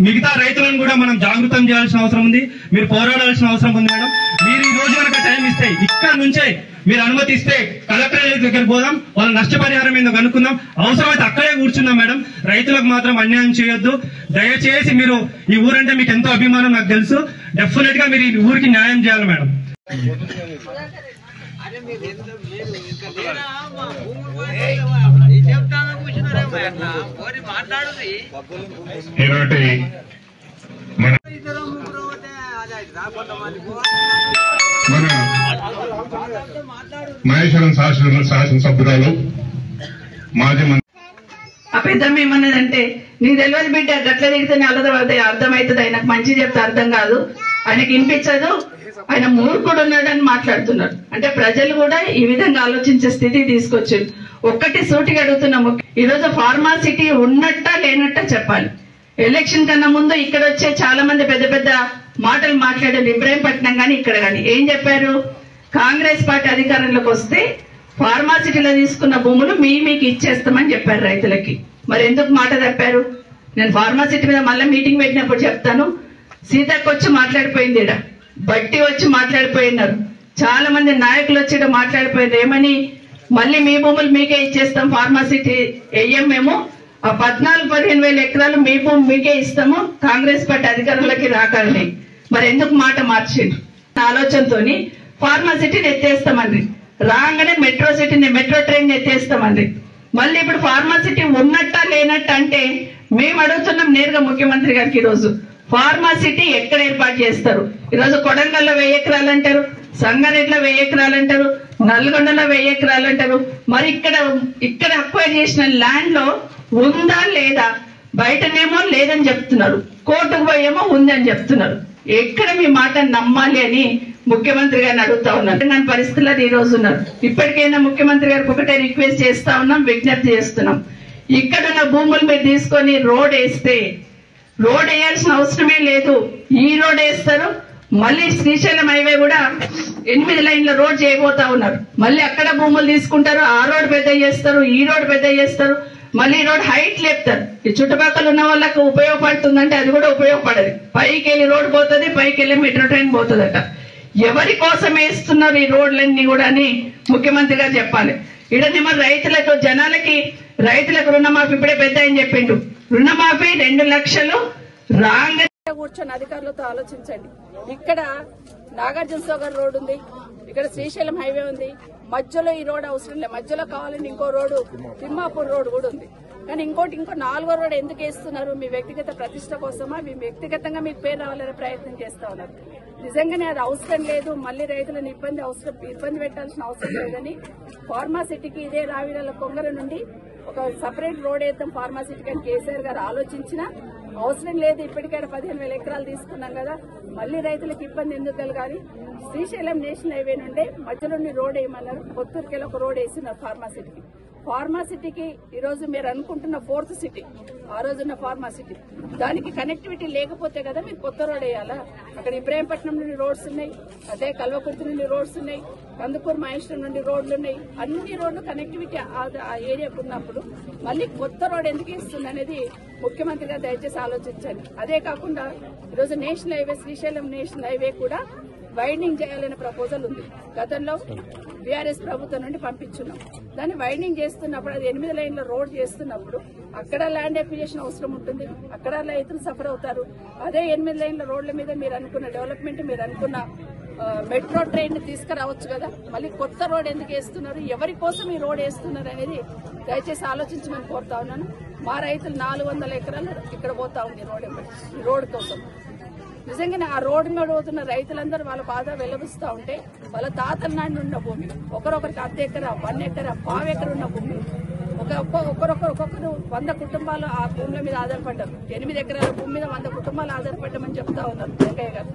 మిగతా రైతులను కూడా మనం జాగృతం చేయాల్సిన అవసరం ఉంది. మీరు పోరాడాల్సిన అవసరం ఉంది మేడం. మీరు ఈ రోజు కనుక టైం ఇస్తే, ఇక్కడ నుంచే మీరు అనుమతిస్తే కలెక్టర్ దగ్గరికి పోదాం, వాళ్ళ నష్టపరిహారం ఏందో కనుక్కుందాం. అవసరమైతే అక్కడే కూర్చున్నాం మేడం. రైతులకు మాత్రం అన్యాయం చేయొద్దు. దయచేసి మీరు ఈ ఊరంటే మీకు ఎంతో అభిమానం నాకు తెలుసు. డెఫినెట్ గా మీరు ఈ ఊరికి న్యాయం చేయాలి మేడం. ఈనాటి మన మహేశ్వరం శాసనసభ్యురాలు మాజీ మంత్రి ఆ పెద్దమ్మ ఏమన్నదంటే, నీకు తెలియదు బిడ్డ, గట్ల దిగితేనే అర్థమవుతుంది, ఆయనకు మంచి చెప్తే అర్థం కాదు, ఆయనకి వినిపించదు, ఆయన మూర్ఖుడు ఉన్నాడని మాట్లాడుతున్నారు. అంటే ప్రజలు కూడా ఈ విధంగా ఆలోచించే స్థితికి తీసుకొచ్చారు. ఒక్కటి సూటిగా అడుగుతున్నాము, ఈరోజు ఫార్మాసిటీ ఉన్నట్టా లేనట్టా చెప్పాలి. ఎలక్షన్ కన్నా ముందు ఇక్కడ వచ్చే చాలా మంది పెద్ద పెద్ద మాటలు మాట్లాడారు. ఇబ్రాహీంపట్నం కానీ ఇక్కడ కానీ ఏం చెప్పారు? కాంగ్రెస్ పార్టీ అధికారంలోకి వస్తే ఫార్మాసిటీలో తీసుకున్న భూములు మీకు ఇచ్చేస్తామని చెప్పారు రైతులకి. మరి ఎందుకు మాట తప్పారు? నేను ఫార్మాసిటీ మీద మళ్ళీ మీటింగ్ పెట్టినప్పుడు చెప్తాను. సీతక్క వచ్చి మాట్లాడిపోయింది, ఇక్కడ బట్టి వచ్చి మాట్లాడిపోయినారు, చాలా మంది నాయకులు వచ్చి మాట్లాడిపోయారు. ఏమని? మళ్ళీ మీ భూములు మీకే ఇచ్చేస్తాం, ఫార్మాసిటీ వెయ్యం మేము, ఆ 14-15 వేల ఎకరాలు మీ భూమి మీకే ఇస్తాము కాంగ్రెస్ పార్టీ అధికారంలోకి రాకాలని. మరి ఎందుకు మాట మార్చిండ్రు? ఆలోచనతోని ఫార్మాసిటీని ఎత్తేస్తామండి, రాగానే మెట్రో ట్రైన్ ఎత్తేస్తామండి. మళ్ళీ ఇప్పుడు ఫార్మాసిటీ ఉన్నట్టా లేనట్ట అంటే మేము అడుగుతున్నాం నేరుగా ముఖ్యమంత్రి గారికి, ఈరోజు ఫార్మాసిటీ ఎక్కడ ఏర్పాటు చేస్తారు? ఈరోజు కొడంగల్లో 1000 ఎకరాలు అంటారు, సంగారెడ్డిలో 1000 ఎకరాలు అంటారు, నల్గొండలో 1000 ఎకరాలు అంటారు. మరి ఇక్కడ అక్వైర్ చేసిన ల్యాండ్ లో ఉందా లేదా? బయటనేమో లేదని చెప్తున్నారు, కోర్టుకు పోయేమో ఉందని చెప్తున్నారు. ఎక్కడ మీ మాట నమ్మాలి అని ముఖ్యమంత్రి గారిని అడుగుతా ఉన్నారు. నా పరిస్థితుల్లో ఈ రోజు ఉన్నారు. ఇప్పటికైనా ముఖ్యమంత్రి గారికి ఒకటే రిక్వెస్ట్ చేస్తా ఉన్నాం, విజ్ఞప్తి చేస్తున్నాం. ఇక్కడున్న భూములు మీరు తీసుకొని రోడ్ వేస్తే, రోడ్ వేయాల్సిన అవసరమే లేదు, ఈ రోడ్ వేస్తారు. మళ్ళీ శ్రీశైలం హైవే కూడా 8 లైన్ల రోడ్ చేయబోతా ఉన్నారు. మళ్ళీ అక్కడ భూములు తీసుకుంటారు, ఆ రోడ్ పెద్ద చేస్తారు, ఈ రోడ్ పెద్ద చేస్తారు, మళ్ళీ రోడ్ హైట్ లేపుతారు. ఈ చుట్టుపక్కల ఉన్న వాళ్ళకు ఉపయోగపడుతుందంటే అది కూడా ఉపయోగపడదు. పైకి వెళ్ళి రోడ్ పోతుంది, పైకి వెళ్ళి మెట్రో ట్రైన్ పోతుందట. ఎవరి కోసం వేస్తున్నారు ఈ రోడ్లన్నీ కూడా అని ముఖ్యమంత్రి గారు చెప్పాలి. ఇడని మరి రైతులకు రైతులకు రుణమాఫీ ఇప్పుడే పెద్ద అని చెప్పిండు. రుణమాఫీ 2 లక్షలు రాంగ్ కూర్చొని అధికారులతో ఆలోచించండి. ఇక్కడ నాగార్జున సాగర్ రోడ్ ఉంది, ఇక్కడ శ్రీశైలం హైవే ఉంది, మధ్యలో ఈ రోడ్ అవసరం లేదు. మధ్యలో కావాలని ఇంకో రోడ్డు తిమ్మాపూర్ రోడ్ కూడా ఉంది. కానీ ఇంకో 4వ రోడ్ ఎందుకు వేస్తున్నారు? మీ వ్యక్తిగత ప్రతిష్ట కోసమా? మీ వ్యక్తిగతంగా మీకు పేరు రావాలనే ప్రయత్నం చేస్తా ఉన్నారు. నిజంగానే అది అవసరం లేదు. మళ్ళీ రైతులను ఇబ్బంది పెట్టాల్సిన అవసరం లేదని ఫార్మాసిటీకి ఇదే రావిరాల కొంగర నుండి ఒక సపరేట్ రోడ్ వేద్దాం ఫార్మాసిటీకి అని కేసీఆర్ గారు ఆలోచించినా అవసరం లేదు. ఇప్పటికైనా 15,000 ఎకరాలు తీసుకున్నాం కదా, మళ్ళీ రైతులకు ఇబ్బంది ఎందుకు కలగాలి? శ్రీశైలం నేషనల్ హైవే నుండి మధ్యలోని రోడ్ వేయమన్నారు. కొత్తూరుకెళ్ళి ఒక రోడ్ వేసినారు ఫార్మాసిటీకి. ఈ రోజు మీరు అనుకుంటున్న 4th సిటీ, ఆ రోజున్న ఫార్మాసిటీ, దానికి కనెక్టివిటీ లేకపోతే కదా మీరు కొత్త రోడ్ వేయాలా? అక్కడ ఇబ్రాహీంపట్నం నుండి రోడ్స్ ఉన్నాయి, అదే కల్వకుర్తి నుండి రోడ్స్ ఉన్నాయి, కందుకూరు మహేశ్వరం నుండి రోడ్లు ఉన్నాయి. అన్ని రోడ్లు కనెక్టివిటీ ఆ ఏరియాకు ఉన్నప్పుడు మళ్ళీ కొత్త రోడ్ ఎందుకు ఇస్తుంది అనేది ముఖ్యమంత్రి గారు దయచేసి ఆలోచించండి. అదే కాకుండా ఈరోజు national highway, Srisailam national highway కూడా వైండింగ్ చేయాలనే ప్రపోజల్ ఉంది. గతంలో బీఆర్ఎస్ ప్రభుత్వం నుండి పంపించున్నాం. దాన్ని వైండింగ్ చేస్తున్నప్పుడు, అది 8 లైన్ల రోడ్ చేస్తున్నప్పుడు అక్కడ ల్యాండ్ ఎక్విజిషన్ అవసరం ఉంటుంది, అక్కడ రైతులు సఫర్ అవుతారు. అదే 8 లైన్ల రోడ్ల మీద మీరు అనుకున్న డెవలప్మెంట్, మీరు అనుకున్న మెట్రో ట్రైన్ తీసుకురావచ్చు కదా. మళ్ళీ కొత్త రోడ్ ఎందుకు వేస్తున్నారు? ఎవరి కోసం ఈ రోడ్ వేస్తున్నారు అనేది దయచేసి ఆలోచించమని కోరుతా ఉన్నాను. మా రైతులు 400 ఎకరాలు ఇక్కడ పోతా ఉంది ఈ రోడ్ కోసం. నిజంగానే ఆ రోడ్డు మీద పోతున్న రైతులందరూ వాళ్ళ బాధ వెల్లబుస్తూ ఉంటే వాళ్ళ తాతల నాన్న ఉన్న భూమి ఒకరొకరికి 1 ఎకరా 1 ఎకరా 1/2 ఎకరా ఉన్న భూమి ఒక్కొక్కరు 100 కుటుంబాలు ఆ భూముల మీద ఆధారపడ్డారు. 8 ఎకరాల భూమి మీద 100 కుటుంబాలు ఆధారపడ్డామని చెప్తా ఉన్నారు వెంకయ్య గారు.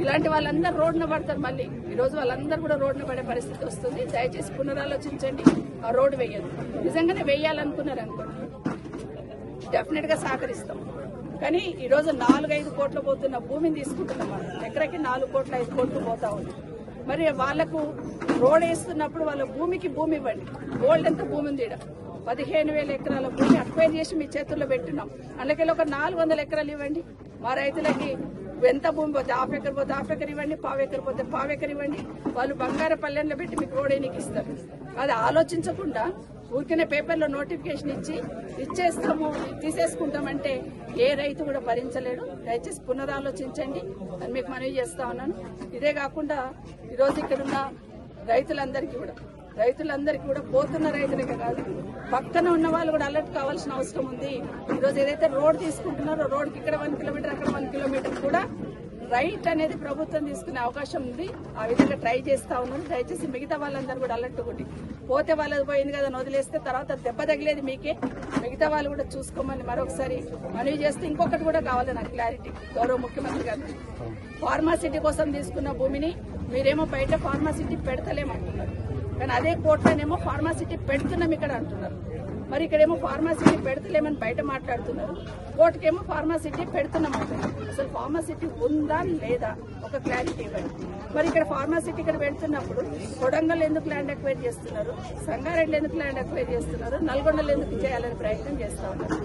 ఇలాంటి వాళ్ళందరూ రోడ్డున పడతారు. మళ్ళీ ఈ రోజు వాళ్ళందరూ కూడా రోడ్డున పడే పరిస్థితి వస్తుంది. దయచేసి పునరాలోచించండి. ఆ రోడ్డు వేయదు. నిజంగానే వేయాలనుకున్నారు అనుకోండి, డెఫినెట్ గా సహకరిస్తాం. కానీ ఈ రోజు 4-5 కోట్ల పోతున్న భూమిని తీసుకుంటున్నాం. మనం ఎకరకి 4 కోట్ల 5 కోట్లు పోతా ఉంది. మరి వాళ్లకు రోడ్ వేస్తున్నప్పుడు వాళ్ళ భూమికి భూమి ఇవ్వండి. గోల్డ్ ఎంత భూమి ఉంది, 15,000 ఎకరాల భూమి అక్వైర్ చేసి మీ చేతుల్లో పెట్టినాం. అందుకే ఒక 400 ఎకరాలు ఇవ్వండి. మా రైతులకి ఎంత భూమి పోతే 1/2 ఎకర్ పోతే 1/2 ఎకర్ ఇవ్వండి, 1/4 ఎకర్ పోతే 1/4 ఎకర్ ఇవ్వండి. వాళ్ళు బంగారు పల్లెల్లో పెట్టి మీకు రోడ్ వేయడానికి ఇస్తారు. అది ఆలోచించకుండా ఊరికనే పేపర్లో నోటిఫికేషన్ ఇచ్చేస్తాము తీసేసుకుంటామంటే ఏ రైతు కూడా భరించలేడు. దయచేసి పునరాలోచించండి అని మీకు మనవి చేస్తా ఉన్నాను. ఇదే కాకుండా ఈరోజు ఇక్కడున్న రైతులందరికీ కూడా పోతున్న రైతులకే కాదు, పక్కన ఉన్న వాళ్ళు కూడా అలర్ట్ కావాల్సిన అవసరం ఉంది. ఈరోజు ఏదైతే రోడ్ తీసుకుంటున్నారో రోడ్కి ఇక్కడ 1 కిలోమీటర్ అక్కడ 1 కిలోమీటర్ కూడా రైట్ అనేది ప్రభుత్వం తీసుకునే అవకాశం ఉంది. ఆ విధంగా ట్రై చేస్తా ఉన్నాను. దయచేసి మిగతా వాళ్ళందరూ కూడా అలర్ట్ కొట్టి పోతే వాళ్ళది పోయింది కదా వదిలేస్తే తర్వాత దెబ్బ తగిలేది మీకే. మిగతా వాళ్ళు కూడా చూసుకోమని మరొకసారి మనవి చేస్తే ఇంకొకటి కూడా కావాలి నాకు క్లారిటీ. గౌరవ ముఖ్యమంత్రి గారు ఫార్మాసిటీ కోసం తీసుకున్న భూమిని మీరేమో బయట ఫార్మాసిటీ పెడతలేమంటున్నారు, కానీ అదే కోట్లోనేమో ఫార్మాసిటీ పెడుతున్నాం ఇక్కడ అంటున్నారు. మరి ఇక్కడేమో ఫార్మాసిటీ పెడతలేమని బయట మాట్లాడుతున్నారు, కోర్టుకేమో ఫార్మాసిటీ పెడుతున్నాం అంటున్నారు. అసలు ఫార్మాసిటీ ఉందా లేదా ఒక క్లారిటీ ఇవ్వండి. మరి ఇక్కడ ఫార్మాసిటీ ఇక్కడ పెడుతున్నప్పుడు కొడంగల్ ఎందుకు ల్యాండ్ అక్వైర్ చేస్తున్నారు, సంగారెడ్డి ఎందుకు ల్యాండ్ అక్వైర్ చేస్తున్నారు, నల్గొండలో ఎందుకు చేయాలని ప్రయత్నం చేస్తా ఉన్నారు.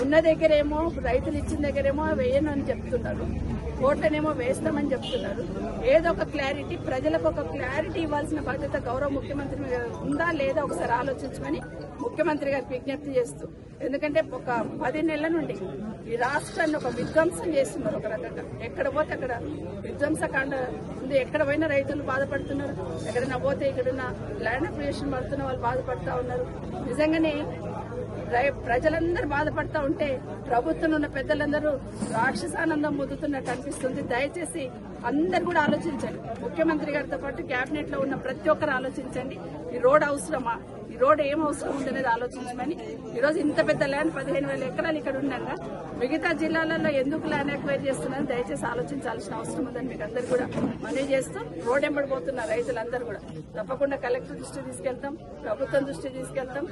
ఉన్న దగ్గరేమో రైతులు ఇచ్చిన దగ్గరేమో వేయను అని చెప్తున్నారు, కోట్లనేమో వేస్తామని చెప్తున్నారు. ఏదో ఒక క్లారిటీ, ప్రజలకు ఒక క్లారిటీ ఇవ్వాల్సిన బాధ్యత గౌరవ ముఖ్యమంత్రి మీద ఉందా లేదా ఒకసారి ఆలోచించమని ముఖ్యమంత్రి గారికి విజ్ఞప్తి చేస్తూ, ఎందుకంటే ఒక 10 నెలల నుండి ఈ రాష్ట్రాన్ని ఒక విధ్వంసం చేస్తున్నారు. ఒక రకంగా ఎక్కడ పోతే అక్కడ విధ్వంసకాండ ఉంది. ఎక్కడ పోయినా రైతులు బాధపడుతున్నారు, ఎక్కడైనా పోతే ఇక్కడున్న ల్యాండ్ అక్విజిషన్ పడుతున్న వాళ్ళు బాధపడుతూ ఉన్నారు. నిజంగానే ప్రజలందరూ బాధపడతా ఉంటే ప్రభుత్వంలో ఉన్న పెద్దలందరూ రాక్షసానందం పొందుతున్నట్టు అనిపిస్తుంది. దయచేసి అందరు కూడా ఆలోచించండి. ముఖ్యమంత్రి గారితో పాటు కేబినెట్ లో ఉన్న ప్రతి ఒక్కరు ఆలోచించండి. ఈ రోడ్ అవసరమా, ఈ రోడ్ ఏం అవసరం ఉందనేది ఆలోచించమని. ఈరోజు ఇంత పెద్ద ల్యాండ్ 15,000 ఎకరాలు ఇక్కడ ఉండగా మిగతా జిల్లాలలో ఎందుకు ల్యాండ్ ఎక్వైర్ చేస్తున్నారని దయచేసి ఆలోచించాల్సిన అవసరం ఉందని మీకు అందరు కూడా మనవి చేస్తూ, రోడ్ ఎంబడిపోతున్న రైతులందరూ కూడా తప్పకుండా కలెక్టర్ దృష్టి తీసుకెళ్తాం, ప్రభుత్వం దృష్టి తీసుకెళ్తాం.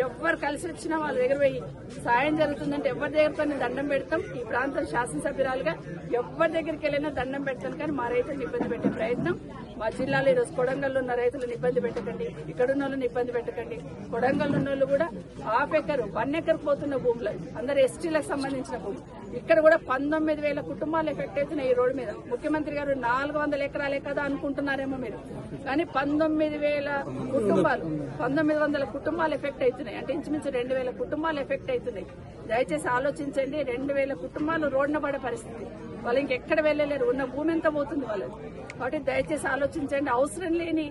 ఎవరు కలిసి వచ్చినా వాళ్ళ దగ్గర పోయి సాయం జరుగుతుందంటే ఎవరి దగ్గరతో దండం పెడతాం. ఈ ప్రాంతం శాసనసభ్యురాలుగా ఎవరి దగ్గరికి వెళ్ళినా దండం పెడతాను, కానీ మా రైతులను ఇబ్బంది పెట్టే ప్రయత్నం మా జిల్లాలో ఈరోజు కొడంగల్లో ఉన్న రైతులను ఇబ్బంది పెట్టకండి, ఇక్కడున్న వాళ్ళని ఇబ్బంది పెట్టకండి. కొడంగల్ ఉన్న వాళ్ళు కూడా 1/2 ఎకర్ 1 ఎకర్ పోతున్న భూములు అందరు ఎస్టీలకు సంబంధించిన భూమి. ఇక్కడ కూడా 19,000 కుటుంబాలు ఎఫెక్ట్ అవుతున్నాయి ఈ రోడ్డు మీద. ముఖ్యమంత్రి గారు 400 ఎకరాలే కదా అనుకుంటున్నారేమో మీరు, కానీ 19,000 కుటుంబాలు 1900 కుటుంబాలు ఎఫెక్ట్ అవుతున్నాయి. అంటే ఇంచుమించు 2,000 కుటుంబాలు ఎఫెక్ట్ అవుతున్నాయి. దయచేసి ఆలోచించండి. 2,000 కుటుంబాలు రోడ్డున పడే పరిస్థితి, వాళ్ళు ఇంకెక్కడ వెళ్ళలేరు. ఉన్న భూమి ఎంత పోతుంది వాళ్ళది. కాబట్టి దయచేసి ఆలోచించండి. అవసరం లేని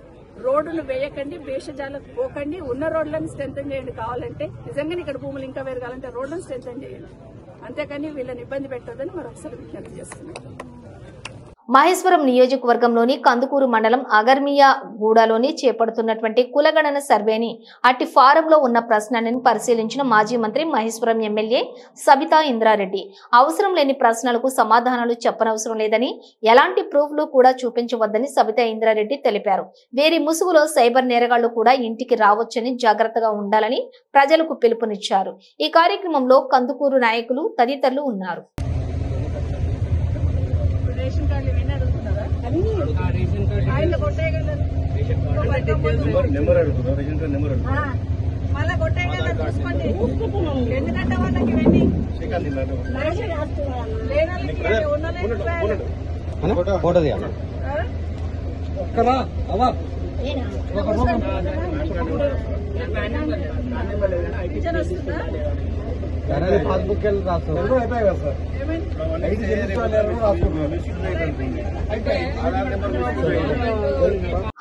రోడ్డును వేయకండి, భేషజాలకు పోకండి. ఉన్న రోడ్లను స్ట్రెంథెన్ చేయండి. కావాలంటే నిజంగానే ఇక్కడ భూములు ఇంకా పెరగాలంటే రోడ్లను స్ట్రెంథెన్ చేయండి, అంతేకాని వీళ్ళని ఇబ్బంది పెట్టొద్దని మరొకసారి విజ్ఞప్తి చేస్తున్నాం. మహేశ్వరం నియోజకవర్గంలోని కందుకూరు మండలం అగర్మియా గూడలోని చేపడుతున్నటువంటి కులగణన సర్వేని అట్టి ఫారంలో ఉన్న ప్రశ్నలను పరిశీలించిన మాజీ మంత్రి మహేశ్వరం ఎమ్మెల్యే సబితా ఇంద్రారెడ్డి అవసరం లేని ప్రశ్నలకు సమాధానాలు చెప్పనవసరం లేదని, ఎలాంటి ప్రూఫ్లు కూడా చూపించవద్దని సబితా ఇంద్రారెడ్డి తెలిపారు. వేరి ముసుగులో సైబర్ నేరగాళ్లు కూడా ఇంటికి రావచ్చని జాగ్రత్తగా ఉండాలని ప్రజలకు పిలుపునిచ్చారు. ఈ కార్యక్రమంలో కందుకూరు నాయకులు తదితరులు ఉన్నారు. మళ్ళా కొట్టేయగలరు చూసుకోండి, ఎందుకంటే వాళ్ళకి ఇవన్నీ పింఛన్ వస్తుందా? పాస్బుక్ అయిపోయాయి కదా సార్,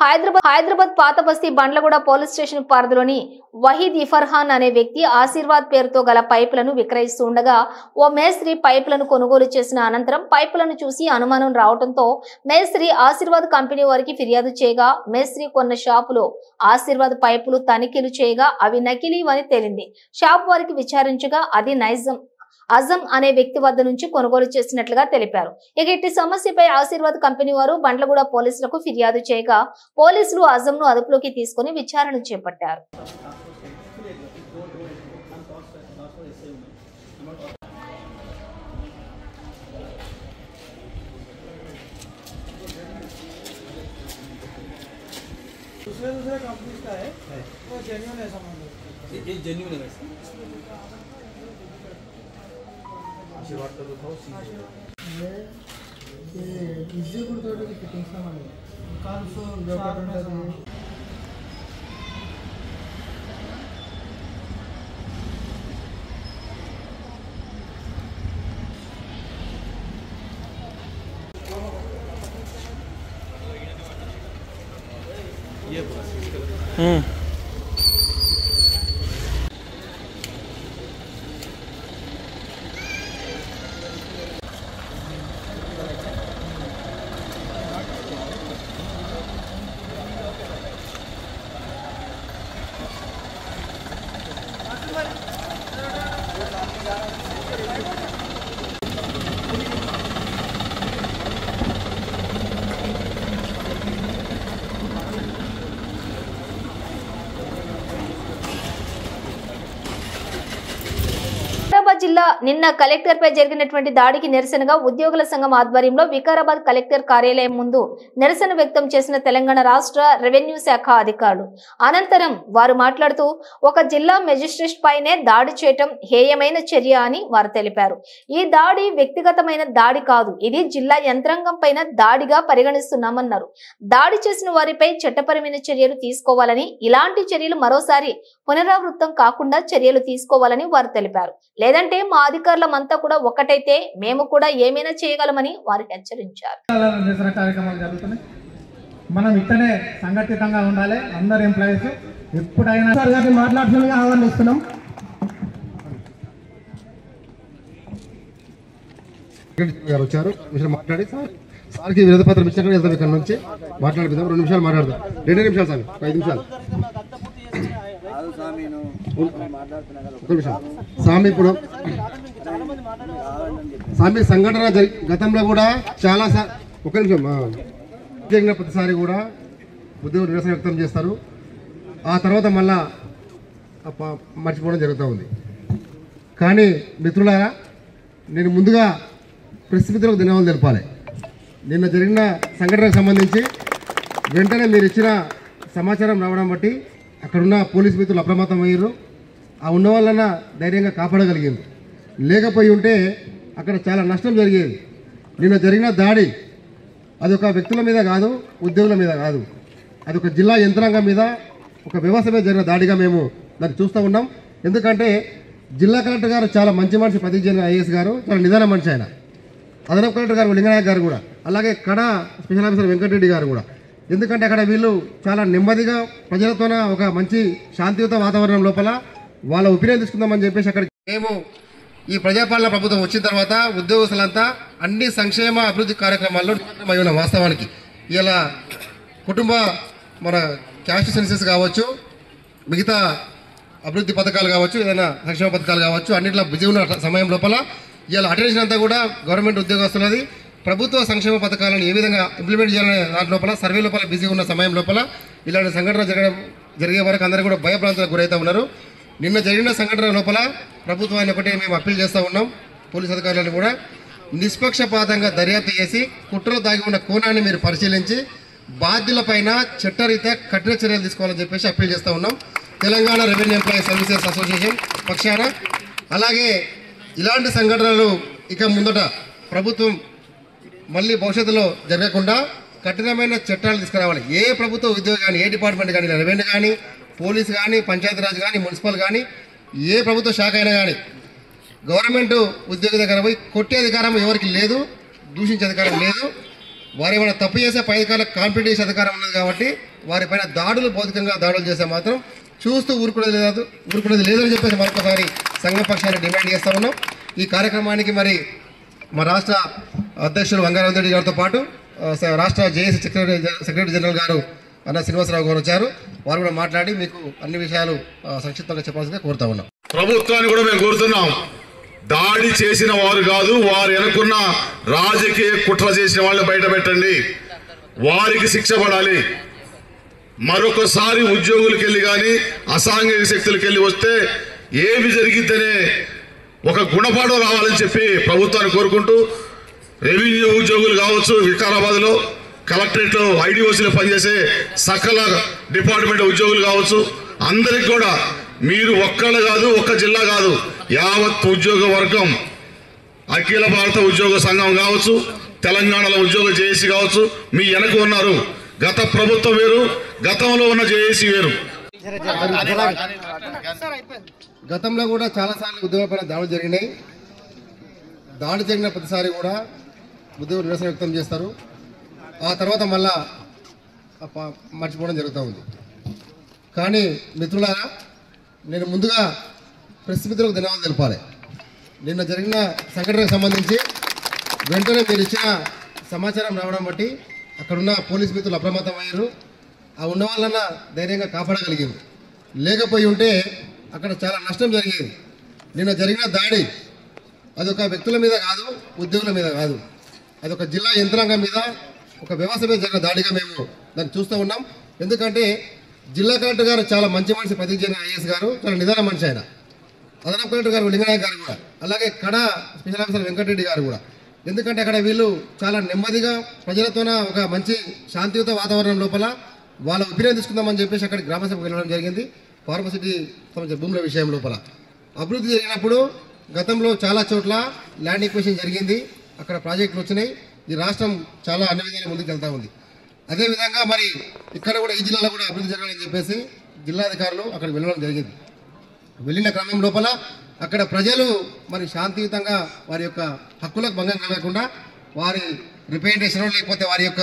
5 హైదరాబాద్ పాత బస్తీ బండ్లగూడ పోలీస్ స్టేషన్ పరిధిలోని వహీద్ ఇఫర్హాన్ అనే వ్యక్తి ఆశీర్వాద్ పేరుతో గల పైపులను విక్రయిస్తూ ఉండగా ఓ మేస్త్రి పైపులను కొనుగోలు చేసిన అనంతరం పైపులను చూసి అనుమానం రావడంతో మేస్త్రి ఆశీర్వాద్ కంపెనీ వారికి ఫిర్యాదు చేయగా మేస్త్రి కొన్న షాపులో ఆశీర్వాద్ పైపులు తనిఖీలు చేయగా అవి నకిలీవని తేలింది. షాప్ వారికి విచారించగా అది అజం అనే వ్యక్తి వద్ద నుంచి కొనుగోలు చేసినట్లుగా తెలిపారు. ఇక ఇట్టి సమస్యపై ఆశీర్వాద్ కంపెనీ వారు బండ్లగూడ పోలీసులకు ఫిర్యాదు చేయగా పోలీసులు అజంను అదుపులోకి తీసుకుని విచారణ చేపట్టారు. జిల్లా నిన్న కలెక్టర్ పై జరిగినటువంటి దాడికి నిరసనగా ఉద్యోగుల సంఘం ఆధ్వర్యంలో వికారాబాద్ కలెక్టర్ కార్యాలయం ముందు నిరసన వ్యక్తం చేసిన తెలంగాణ రాష్ట్ర రెవెన్యూ శాఖ అధికారులు. అనంతరం వారు మాట్లాడుతూ ఒక జిల్లా మెజిస్ట్రేట్ పైనే దాడి చేయటం హేయమైన చర్య అని వారు తెలిపారు. ఈ దాడి వ్యక్తిగతమైన దాడి కాదు, ఇది జిల్లా యంత్రాంగం పైన దాడిగా పరిగణిస్తున్నామన్నారు. దాడి చేసిన వారిపై చట్టపరమైన చర్యలు తీసుకోవాలని, ఇలాంటి చర్యలు మరోసారి పునరావృతం కాకుండా చర్యలు తీసుకోవాలని వారు తెలిపారు. లేదంటే మా అధికారులమంతా కూడా ఒకటైతే మేము కూడా ఏమైనా చేయగలమని వారు హెచ్చరించారు. కార్యక్రమాలు జరుగుతున్నాయి. మనం ఇక్కడే సంఘటితంగా ఉండాలి. అందరు ఎంప్లాయీస్ ఎప్పుడైనా మాట్లాడుతున్నా ఆహ్వానిస్తున్నాం. గారు వచ్చారు, మాట్లాడి సార్కి వినతి పత్రం ఇచ్చాక వెళ్తాం. ఇక్కడ నుంచి మాట్లాడిద్దాం. 2 నిమిషాలు మాట్లాడదాం. 2 నిమిషాలు సార్, 5 నిమిషాలు. స్వామి ఇప్పుడు స్వామి సంఘటన గతంలో కూడా చాలా ఒక నిమిషం జరిగిన ప్రతిసారి కూడా ఉద్యోగులు నిరసన వ్యక్తం చేస్తారు. ఆ తర్వాత మళ్ళా మర్చిపోవడం జరుగుతూ ఉంది. కానీ మిత్రులారా, నేను ముందుగా ప్రెస్ మిత్రులకు ధన్యవాదాలు తెలపాలి. నిన్న జరిగిన సంఘటనకు సంబంధించి వెంటనే మీరు ఇచ్చిన సమాచారం రావడం బట్టి అక్కడున్న పోలీసు మిత్రులు అప్రమత్తం అయ్యారు. ఆ ఉన్న వాళ్ళన ధైర్యంగా కాపాడగలిగింది. లేకపోయి ఉంటే అక్కడ చాలా నష్టం జరిగేది. నిన్న జరిగిన దాడి అది ఒక వ్యక్తుల మీద కాదు, ఉద్యోగుల మీద కాదు, అది ఒక జిల్లా యంత్రాంగం మీద, ఒక వ్యవస్థ మీద జరిగిన దాడిగా మేము దాన్ని చూస్తూ ఉన్నాం. ఎందుకంటే జిల్లా కలెక్టర్ గారు చాలా మంచి మనిషి, ప్రతిజ్ఞ ఐఏఎస్ గారు చాలా నిదాన మనిషి. ఆయన అదనపు కలెక్టర్ గారు లింగనాయక్ గారు కూడా, అలాగే కడ స్పెషల్ ఆఫీసర్ వెంకటరెడ్డి గారు కూడా. ఎందుకంటే అక్కడ వీళ్ళు చాలా నెమ్మదిగా ప్రజలతోన ఒక మంచి శాంతియుత వాతావరణం లోపల వాళ్ళ ఒపీనియన్ తీసుకుందామని చెప్పేసి అక్కడికి మేము ఈ ప్రజాపాలన ప్రభుత్వం వచ్చిన తర్వాత ఉద్యోగస్తులంతా అన్ని సంక్షేమ అభివృద్ధి కార్యక్రమాల్లో నిమగ్నమై ఉన్నాం. వాస్తవానికి ఇలా కుటుంబ మన క్యాస్ట్ సెన్సెస్ కావచ్చు, మిగతా అభివృద్ధి పథకాలు కావచ్చు, ఏదైనా సంక్షేమ పథకాలు కావచ్చు, అన్నింటిలో బిజీ ఉన్న సమయం లోపల ఇలా అటెన్షన్ అంతా కూడా గవర్నమెంట్ ఉద్యోగస్తులది. ప్రభుత్వ సంక్షేమ పథకాలను ఏ విధంగా ఇంప్లిమెంట్ చేయాలనే దాని లోపల సర్వే లోపల బిజీ ఉన్న సమయం లోపల ఇలాంటి సంఘటన జరిగే వరకు అందరూ కూడా భయభ్రాంతులకు గురవుతూ ఉన్నారు. నిన్న జరిగిన సంఘటన లోపల ప్రభుత్వాన్ని ఒకటే మేము అప్పీల్ చేస్తూ ఉన్నాం. పోలీసు అధికారులను కూడా నిష్పక్షపాతంగా దర్యాప్తు చేసి కుట్రలో దాగి ఉన్న కోణాన్ని మీరు పరిశీలించి బాధ్యులపైన చట్టరీత్యా కఠిన చర్యలు తీసుకోవాలని చెప్పేసి అప్పీల్ చేస్తూ ఉన్నాం. Telangana revenue employee services association పక్షాన. అలాగే ఇలాంటి సంఘటనలు ఇక ముందట ప్రభుత్వం మళ్ళీ భవిష్యత్తులో జరగకుండా కఠినమైన చట్టాలు తీసుకురావాలి. ఏ ప్రభుత్వ ఉద్యోగి కానీ, ఏ డిపార్ట్మెంట్ కానీ, రెవెన్యూ కానీ, పోలీసు కానీ, పంచాయతీరాజ్ కానీ, మున్సిపల్ కానీ, ఏ ప్రభుత్వ శాఖ అయినా కానీ గవర్నమెంట్ ఉద్యోగి దగ్గర పోయి కొట్టే అధికారం ఎవరికి లేదు, దూషించే అధికారం లేదు. వారు ఏమైనా తప్పు చేసే పై అధికారులకు కాంపిటీ చేసే అధికారం ఉన్నది కాబట్టి వారిపైన దాడులు, భౌతికంగా దాడులు చేస్తే మాత్రం చూస్తూ ఊరుకునేది లేదని చెప్పేసి మరొకసారి సంఘం పక్షాన్ని డిమాండ్ చేస్తూ ఉన్నాం. ఈ కార్యక్రమానికి మరి మా రాష్ట్ర అధ్యక్షులు వంగారావు రెడ్డి గారితో పాటు రాష్ట్ర జేఏసీ సెక్రటరీ జనరల్ గారు అన్న శ్రీనివాసరావు గారు వచ్చారు. వారు కూడా మాట్లాడి మీకు అన్ని విషయాలు సంక్షిప్తంగా చెప్పాల్సిందిగా కోరుతా ఉన్నాం. ప్రభుత్వాన్ని కూడా మేము కోరుతున్నాం, దాడి చేసిన వారు కాదు, వారు వెనుకున్న రాజకీయ కుట్ర చేసిన వాళ్ళని బయట పెట్టండి, వారికి శిక్ష పడాలి. మరొకసారి ఉద్యోగులకు వెళ్ళి కానీ అసాంఘిక శక్తులకు వెళ్ళి వస్తే ఏమి జరిగిద్దనే ఒక గుణపాఠం రావాలని చెప్పి ప్రభుత్వాన్ని కోరుకుంటూ, రెవెన్యూ ఉద్యోగులు కావచ్చు, వికారాబాద్లో కలెక్టరేట్లో ఐడిఓసీలో పనిచేసే సకల డిపార్ట్మెంట్ ఉద్యోగులు కావచ్చు, అందరికి కూడా మీరు ఒక్కళ్ళు కాదు, ఒక్క జిల్లా కాదు, యావత్ ఉద్యోగ వర్గం, అఖిల భారత ఉద్యోగ సంఘం కావచ్చు, తెలంగాణలో ఉద్యోగ జేఏసీ కావచ్చు, మీ వెనక ఉన్నారు. గత ప్రభుత్వం వేరు, గతంలో ఉన్న జేఏసీ వేరు. గతంలో కూడా చాలాసార్లు ఉద్యోగులపైన దాడులు జరిగినాయి. దాడి జరిగిన ప్రతిసారి కూడా ఉద్యోగులు నిరసన వ్యక్తం చేస్తారు. ఆ తర్వాత మళ్ళా మర్చిపోవడం జరుగుతూ ఉంది. కానీ మిత్రులారా, నేను ముందుగా ప్రెస్ మిత్రులకు ధన్యవాదాలు తెలపాలి. నిన్న జరిగిన సంఘటనకు సంబంధించి వెంటనే మీరు ఇచ్చిన సమాచారం రావడం బట్టి అక్కడున్న పోలీస్ మిత్రులు అప్రమత్తమయ్యారు. ఆ ఉన్న వాళ్ళన్నా ధైర్యంగా కాపాడగలిగింది. లేకపోయి ఉంటే అక్కడ చాలా నష్టం జరిగేది. నిన్న జరిగిన దాడి అదొక వ్యక్తుల మీద కాదు, ఉద్యోగుల మీద కాదు, అదొక జిల్లా యంత్రాంగం మీద, ఒక వ్యవస్థ మీద జరిగిన దాడిగా మేము దాన్ని చూస్తూ ఉన్నాం. ఎందుకంటే జిల్లా కలెక్టర్ గారు చాలా మంచి మనిషి, ప్రతిజ్ఞ ఐఏఎస్ గారు చాలా నిదాన మనిషి. ఆయన అదనపు కలెక్టర్ గారు లింగనాయక్ గారు కూడా, అలాగే కడ స్పెషల్ ఆఫీసర్ వెంకటరెడ్డి గారు కూడా. ఎందుకంటే అక్కడ వీళ్ళు చాలా నెమ్మదిగా ప్రజలతోన ఒక మంచి శాంతియుత వాతావరణం లోపల వాళ్ళ ఒపీనియన్ తీసుకుందామని చెప్పేసి అక్కడ గ్రామసభకు వెళ్ళడం జరిగింది. ఫార్మసిటీ సంబంధించిన భూముల విషయం లోపల అభివృద్ధి జరిగినప్పుడు గతంలో చాలా చోట్ల ల్యాండ్ ఎక్విజిషన్ జరిగింది, అక్కడ ప్రాజెక్టులు వచ్చినాయి. ఈ రాష్ట్రం చాలా అన్ని విధాలు ముందుకు వెళ్తూ ఉంది. అదేవిధంగా మరి ఇక్కడ కూడా ఈ జిల్లాలో కూడా అభివృద్ధి జరగాలని చెప్పేసి జిల్లాధికారులు అక్కడికి వెళ్ళడం జరిగింది. వెళ్ళిన క్రమం లోపల అక్కడ ప్రజలు మరి శాంతియుతంగా వారి యొక్క హక్కులకు భంగం కలగకుండా వారి రిప్రజెంటేషన్ లేకపోతే వారి యొక్క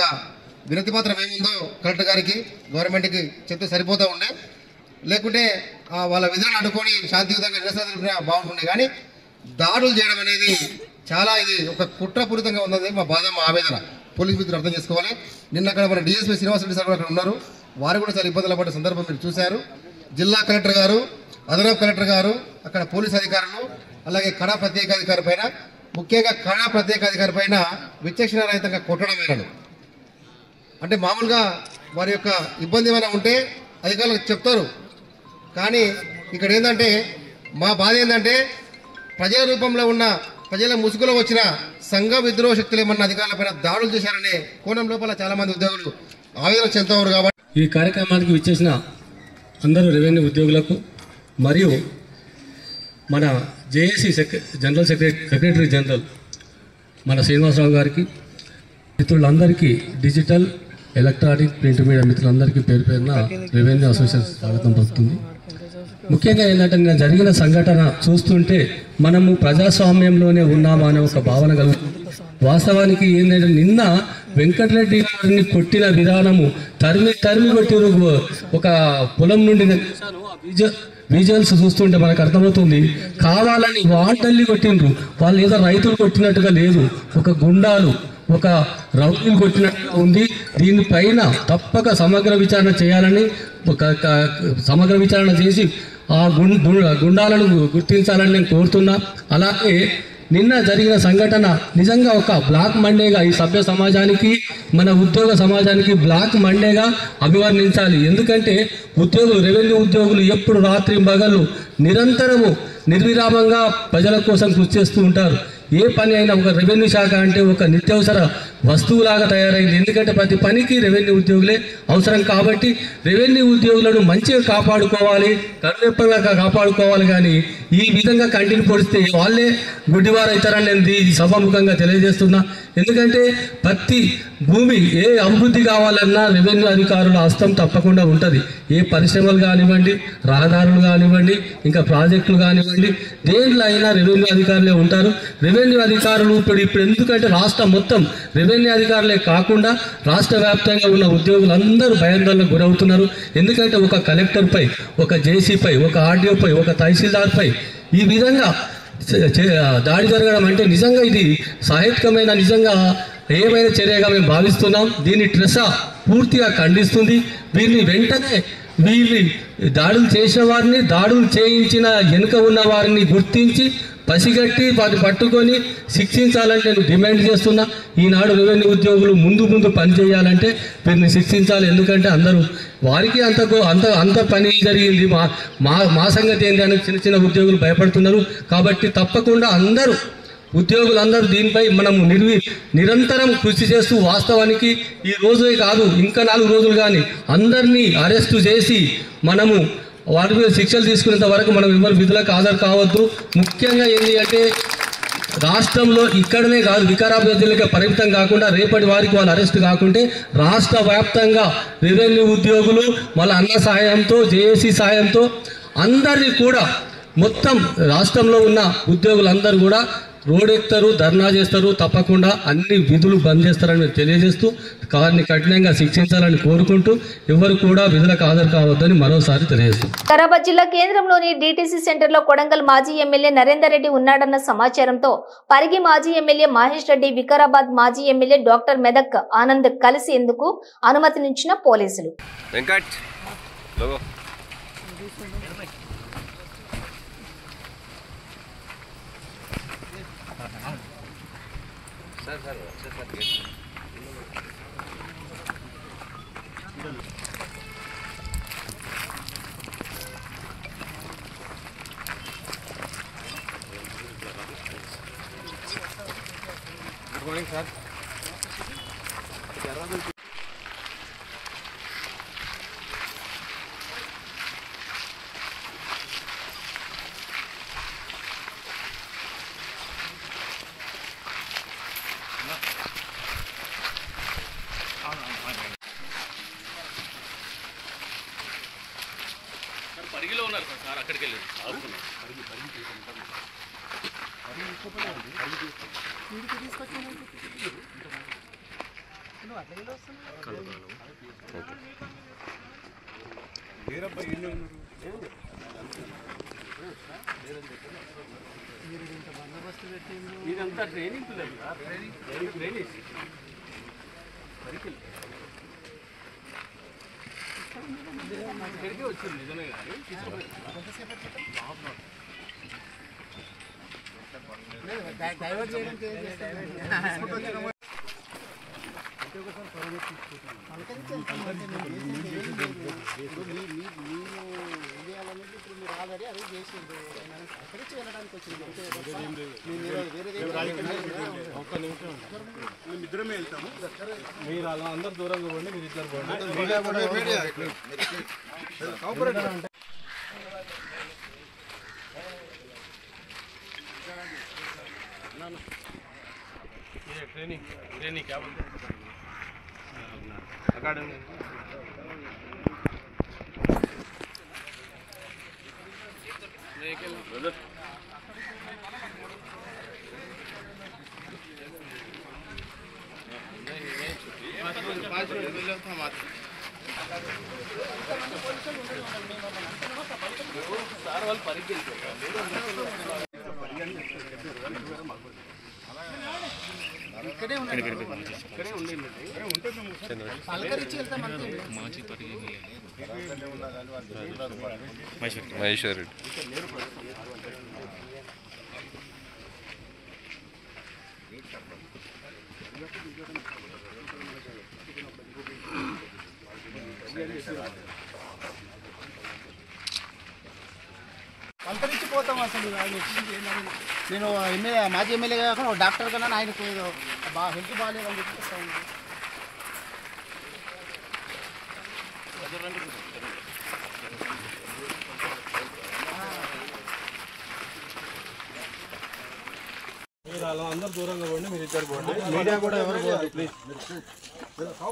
వినతి పత్రం ఏముందో కలెక్టర్ గారికి, గవర్నమెంట్కి చెప్తే సరిపోతూ ఉండే. లేకుంటే వాళ్ళ విధులను అడ్డుకొని శాంతియుతంగా నిరసన తెలిపినా బాగుంటుండే. కానీ దాడులు చేయడం అనేది చాలా ఇది ఒక కుట్రపూరితంగా ఉన్నది. మా బాధ, మా ఆవేదన పోలీస్ మిత్రులు అర్థం చేసుకోవాలి. నిన్న అక్కడ మన డిఎస్పీ శ్రీనివాసరెడ్డి సార్ అక్కడ ఉన్నారు. వారు కూడా చాలా ఇబ్బందులు పడే సందర్భం మీరు చూశారు. జిల్లా కలెక్టర్ గారు, అదనపు కలెక్టర్ గారు, అక్కడ పోలీస్ అధికారులు, అలాగే కడా ప్రత్యేక అధికారి పైన, ముఖ్యంగా కడా ప్రత్యేక అధికారి పైన విచక్షణ రహితంగా కొట్టడమైనను. అంటే మామూలుగా వారి యొక్క ఇబ్బంది ఏమైనా ఉంటే అధికారులకు చెప్తారు. కానీ ఇక్కడ ఏంటంటే మా బాధ ఏంటంటే ప్రజల రూపంలో ఉన్న, ప్రజల ముసుగులో వచ్చిన సంఘ విద్రోహ శక్తులు ఏమన్నా అధికారులపైన దాడులు చేశారనే కోణం లోపల చాలా మంది ఉద్యోగులు ఆవేదన చెందుతారు. కాబట్టి ఈ కార్యక్రమానికి విచ్చేసిన అందరూ రెవెన్యూ ఉద్యోగులకు మరియు మన జేఏసీ జనరల్ సెక్రటరీ జనరల్ మన శ్రీనివాసరావు గారికి, మిత్రులందరికీ, డిజిటల్, ఎలక్ట్రానిక్, ప్రింట్ మీడియా మిత్రులందరికీ పేరు పేరున రెవెన్యూ అసోసియేషన్ స్వాగతం పలుకుతుంది. ముఖ్యంగా ఏంటంటే నిన్న జరిగిన సంఘటన చూస్తుంటే మనము ప్రజాస్వామ్యంలోనే ఉన్నామా అనే ఒక భావన కలుగుతుంది. వాస్తవానికి ఏంటంటే నిన్న వెంకటరెడ్డి గారిని కొట్టిన విధానము తరిమి కొట్టిరు. ఒక పొలం నుండి విజువల్స్ చూస్తుంటే మనకు అర్థమవుతుంది, కావాలని వాంటల్లి కొట్టిండ్రు. వాళ్ళు ఏదో రైతులు కొట్టినట్టుగా లేదు, ఒక గుండాలు, ఒక రౌడీలు కొట్టినట్టుగా ఉంది. దీనిపైన తప్పక సమగ్ర విచారణ చేయాలని, సమగ్ర విచారణ చేసి ఆ గుండాలను గుర్తించాలని నేను కోరుతున్నా. అలాగే నిన్న జరిగిన సంఘటన నిజంగా ఒక బ్లాక్ మండేగా ఈ సభ్య సమాజానికి, మన ఉద్యోగ సమాజానికి బ్లాక్ మండేగా అభివర్ణించాలి. ఎందుకంటే ఉద్యోగులు, రెవెన్యూ ఉద్యోగులు ఎప్పుడు రాత్రి పగలు నిరంతరము నిర్విరామంగా ప్రజల కోసం కృషి చేస్తూ ఉంటారు. ఏ పని అయినా ఒక రెవెన్యూ శాఖ అంటే ఒక నిత్యావసర వస్తువులాగా తయారైంది. ఎందుకంటే ప్రతి పనికి రెవెన్యూ ఉద్యోగులే అవసరం. కాబట్టి రెవెన్యూ ఉద్యోగులను మంచిగా కాపాడుకోవాలి, కరుణెప్పగా కాపాడుకోవాలి. కానీ ఈ విధంగా కంటిన్యూ పొడిస్తే వాళ్ళే గుడ్డివారు అవుతారని నేను ఈ సభాముఖంగా తెలియజేస్తున్నా. ఎందుకంటే ప్రతి భూమి ఏ అభివృద్ధి కావాలన్నా రెవెన్యూ అధికారుల హస్తం తప్పకుండా ఉంటుంది. ఏ పరిశ్రమలు కానివ్వండి, రహదారులు కానివ్వండి, ఇంకా ప్రాజెక్టులు కానివ్వండి, దేంట్లో అయినా రెవెన్యూ అధికారులే ఉంటారు. రెవెన్యూ అధికారులు ఇప్పుడు ఎందుకంటే రాష్ట్రం మొత్తం రెవెన్యూ అధికారులే కాకుండా రాష్ట్ర వ్యాప్తంగా ఉన్న ఉద్యోగులందరూ భయాందోళనకు గురవుతున్నారు. ఎందుకంటే ఒక కలెక్టర్పై, ఒక జేసీపై, ఒక ఆర్డీఓపై, ఒక తహసీల్దార్పై ఈ విధంగా దాడి జరగడం అంటే నిజంగా ఇది సాహిత్యమైన నిజంగా ఏమైనా చర్యగా మేము భావిస్తున్నాం. దీన్ని ట్రెసా పూర్తిగా ఖండిస్తుంది. వీరిని వెంటనే వీళ్ళు దాడులు చేసిన వారిని, దాడులు చేయించిన వెనుక ఉన్న వారిని గుర్తించి పసిగట్టి వాటిని పట్టుకొని శిక్షించాలని నేను డిమాండ్ చేస్తున్నా. ఈనాడు రెవెన్యూ ఉద్యోగులు ముందు పనిచేయాలంటే వీరిని శిక్షించాలి. ఎందుకంటే అందరూ వారికి అంత పని జరిగింది, మా సంగతి ఏంటి అని చిన్న ఉద్యోగులు భయపడుతున్నారు. కాబట్టి తప్పకుండా ఉద్యోగులందరూ దీనిపై మనము నిరంతరం కృషి చేస్తూ వాస్తవానికి ఈ రోజే కాదు ఇంకా 4 రోజులు కానీ అందరినీ అరెస్టు చేసి మనము వారి మీద శిక్షలు తీసుకునేంత వరకు మనం ఎవరు విధులకు హాజరు కావద్దు. ముఖ్యంగా ఏంటి అంటే రాష్ట్రంలో ఇక్కడనే కాదు, వికారాబాద్ జిల్లాకే పరిమితం కాకుండా రేపటి వారికి వాళ్ళు అరెస్ట్ కాకుంటే రాష్ట్ర వ్యాప్తంగా రెవెన్యూ ఉద్యోగులు వాళ్ళ అన్న సాయంతో, జేఏసీ సాయంతో అందరినీ కూడా మొత్తం రాష్ట్రంలో ఉన్న ఉద్యోగులందరూ కూడా రోడ్డెక్కుతారు, ధర్నా చేస్తారు. తప్పకుండా అన్ని విధులు బంద్ చేస్తారని తెలియజేస్తూ వారిని కఠినంగా శిక్షించాలని కోరుకుంటూ ఎవరు కూడా విధులకు హాజరు కావద్దని మరోసారి తెలియజేస్తారు. వికారాబాద్ జిల్లా కేంద్రంలోని డీటీసీ సెంటర్లో కొడంగల్ మాజీ ఎమ్మెల్యే నరేందర్ రెడ్డి ఉన్నాడన్న సమాచారంతో పరిగి మాజీ ఎమ్మెల్యే మహేష్ రెడ్డి, వికారాబాద్ మాజీ ఎమ్మెల్యే డాక్టర్ మెదక్ ఆనంద్ కలిసేందుకు అనుమతినిచ్చిన పోలీసులు. Good morning, sir. పరిగిలో ఉన్నారు సార్, అక్కడికి వెళ్ళి ఇదంతా ట్రైనింగ్ పిల్లలు, ట్రైనింగ్ ఇక్కడికి వచ్చింది నిజమే కానీ డైవర్ట్ చేయడానికి ఇద్దరమే వెళ్తాము. మీరు అలా అందరు దూరంగా పోండి, మీరు ఇద్దరు పోండి. ట్రైనింగ్ క్యాబ్ అకాడమీ సార్ వాళ్ళు పరిగె ఇక్కడే ఉండి మహేశ్వర్ రెడ్డి పలకరించిపోతాం అసలు. నేను ఎమ్మెల్యే, మాజీ ఎమ్మెల్యే కాకుండా డాక్టర్ కన్నా ఆయనకు హెల్త్ బాగాలేదు అని చెప్పి మీరు అలా అందరూ అందరు దూరంగా పోండి, మీరు ఇద్దరు పోండి. మీడియా కూడా ఎవరు పోదు ప్లీజ్.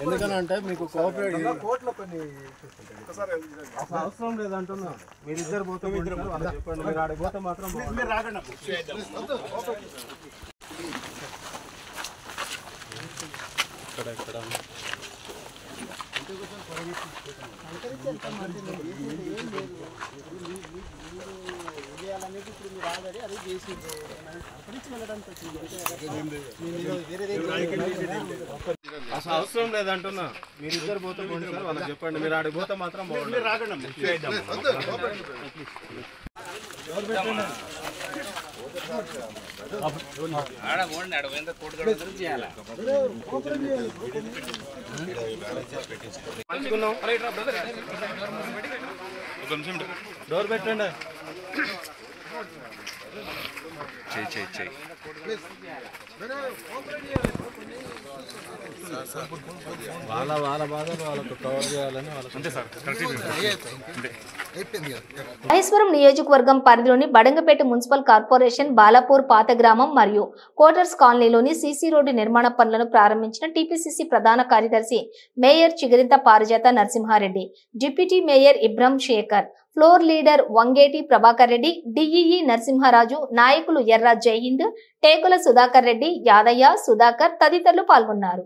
ఎందుకనంటే మీకు కోఆపరేట్ అసలు అవసరం లేదంటున్నా. మీరు ఇద్దరు పోతే చెప్పండి, మీరు ఆడికి పోతే మాత్రం ఇక్కడ అసలు అవసరం లేదంటున్నా. మీరు ఇద్దరు పోతే పోండి సార్, వాళ్ళకి చెప్పండి, మీరు ఆడికి పోతే మాత్రం డోర్ పెట్టండి. వాళ్ళ బాధలు వాళ్ళకు కవర్ చేయాలని మహేశ్వరం నియోజకవర్గం పరిధిలోని బడంగపేట మున్సిపల్ కార్పొరేషన్ బాలాపూర్ పాత గ్రామం మరియు కోటర్స్ కాలనీలోని సీసీ రోడ్డు నిర్మాణ పనులను ప్రారంభించిన టీపీసీసీ ప్రధాన కార్యదర్శి mayor Chigurintha Parijatha Narasimhareddy, deputy mayor Ibrahim Shekar, floor leader Vangeti Prabhakar Reddy, DEE Narasimharaju, నాయకులు ఎర్ర జైహింద్, టేకుల సుధాకర్ రెడ్డి, యాదయ్య, సుధాకర్ తదితరులు పాల్గొన్నారు.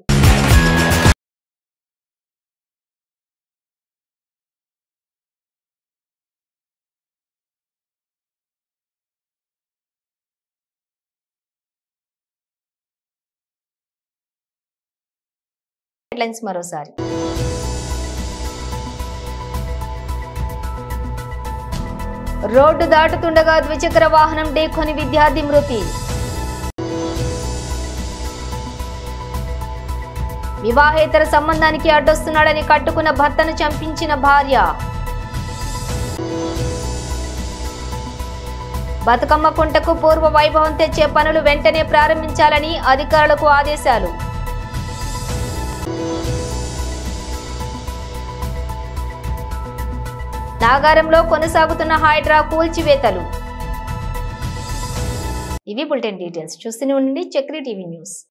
హెడ్లైన్స్ మరోసారి. రోడ్డు దాటుతుండగా ద్విచక్ర వాహనం ఢీకొని విద్యార్థి మృతి. వివాహేతర సంబంధానికి అడ్డొస్తున్నాడని కట్టుకున్న భర్తను చంపించిన భార్య. బతుకమ్మ కుంటకు పూర్వ వైభవం తెచ్చే పనులు వెంటనే ప్రారంభించాలని అధికారులకు ఆదేశాలు. నాగారంలో కొనసాగుతున్న హైడ్రా కూల్చివేతలు. ఇవి బులెటిన్ డీటెయిల్స్. చూస్తూనే ఉండండి చక్రి టీవీ న్యూస్.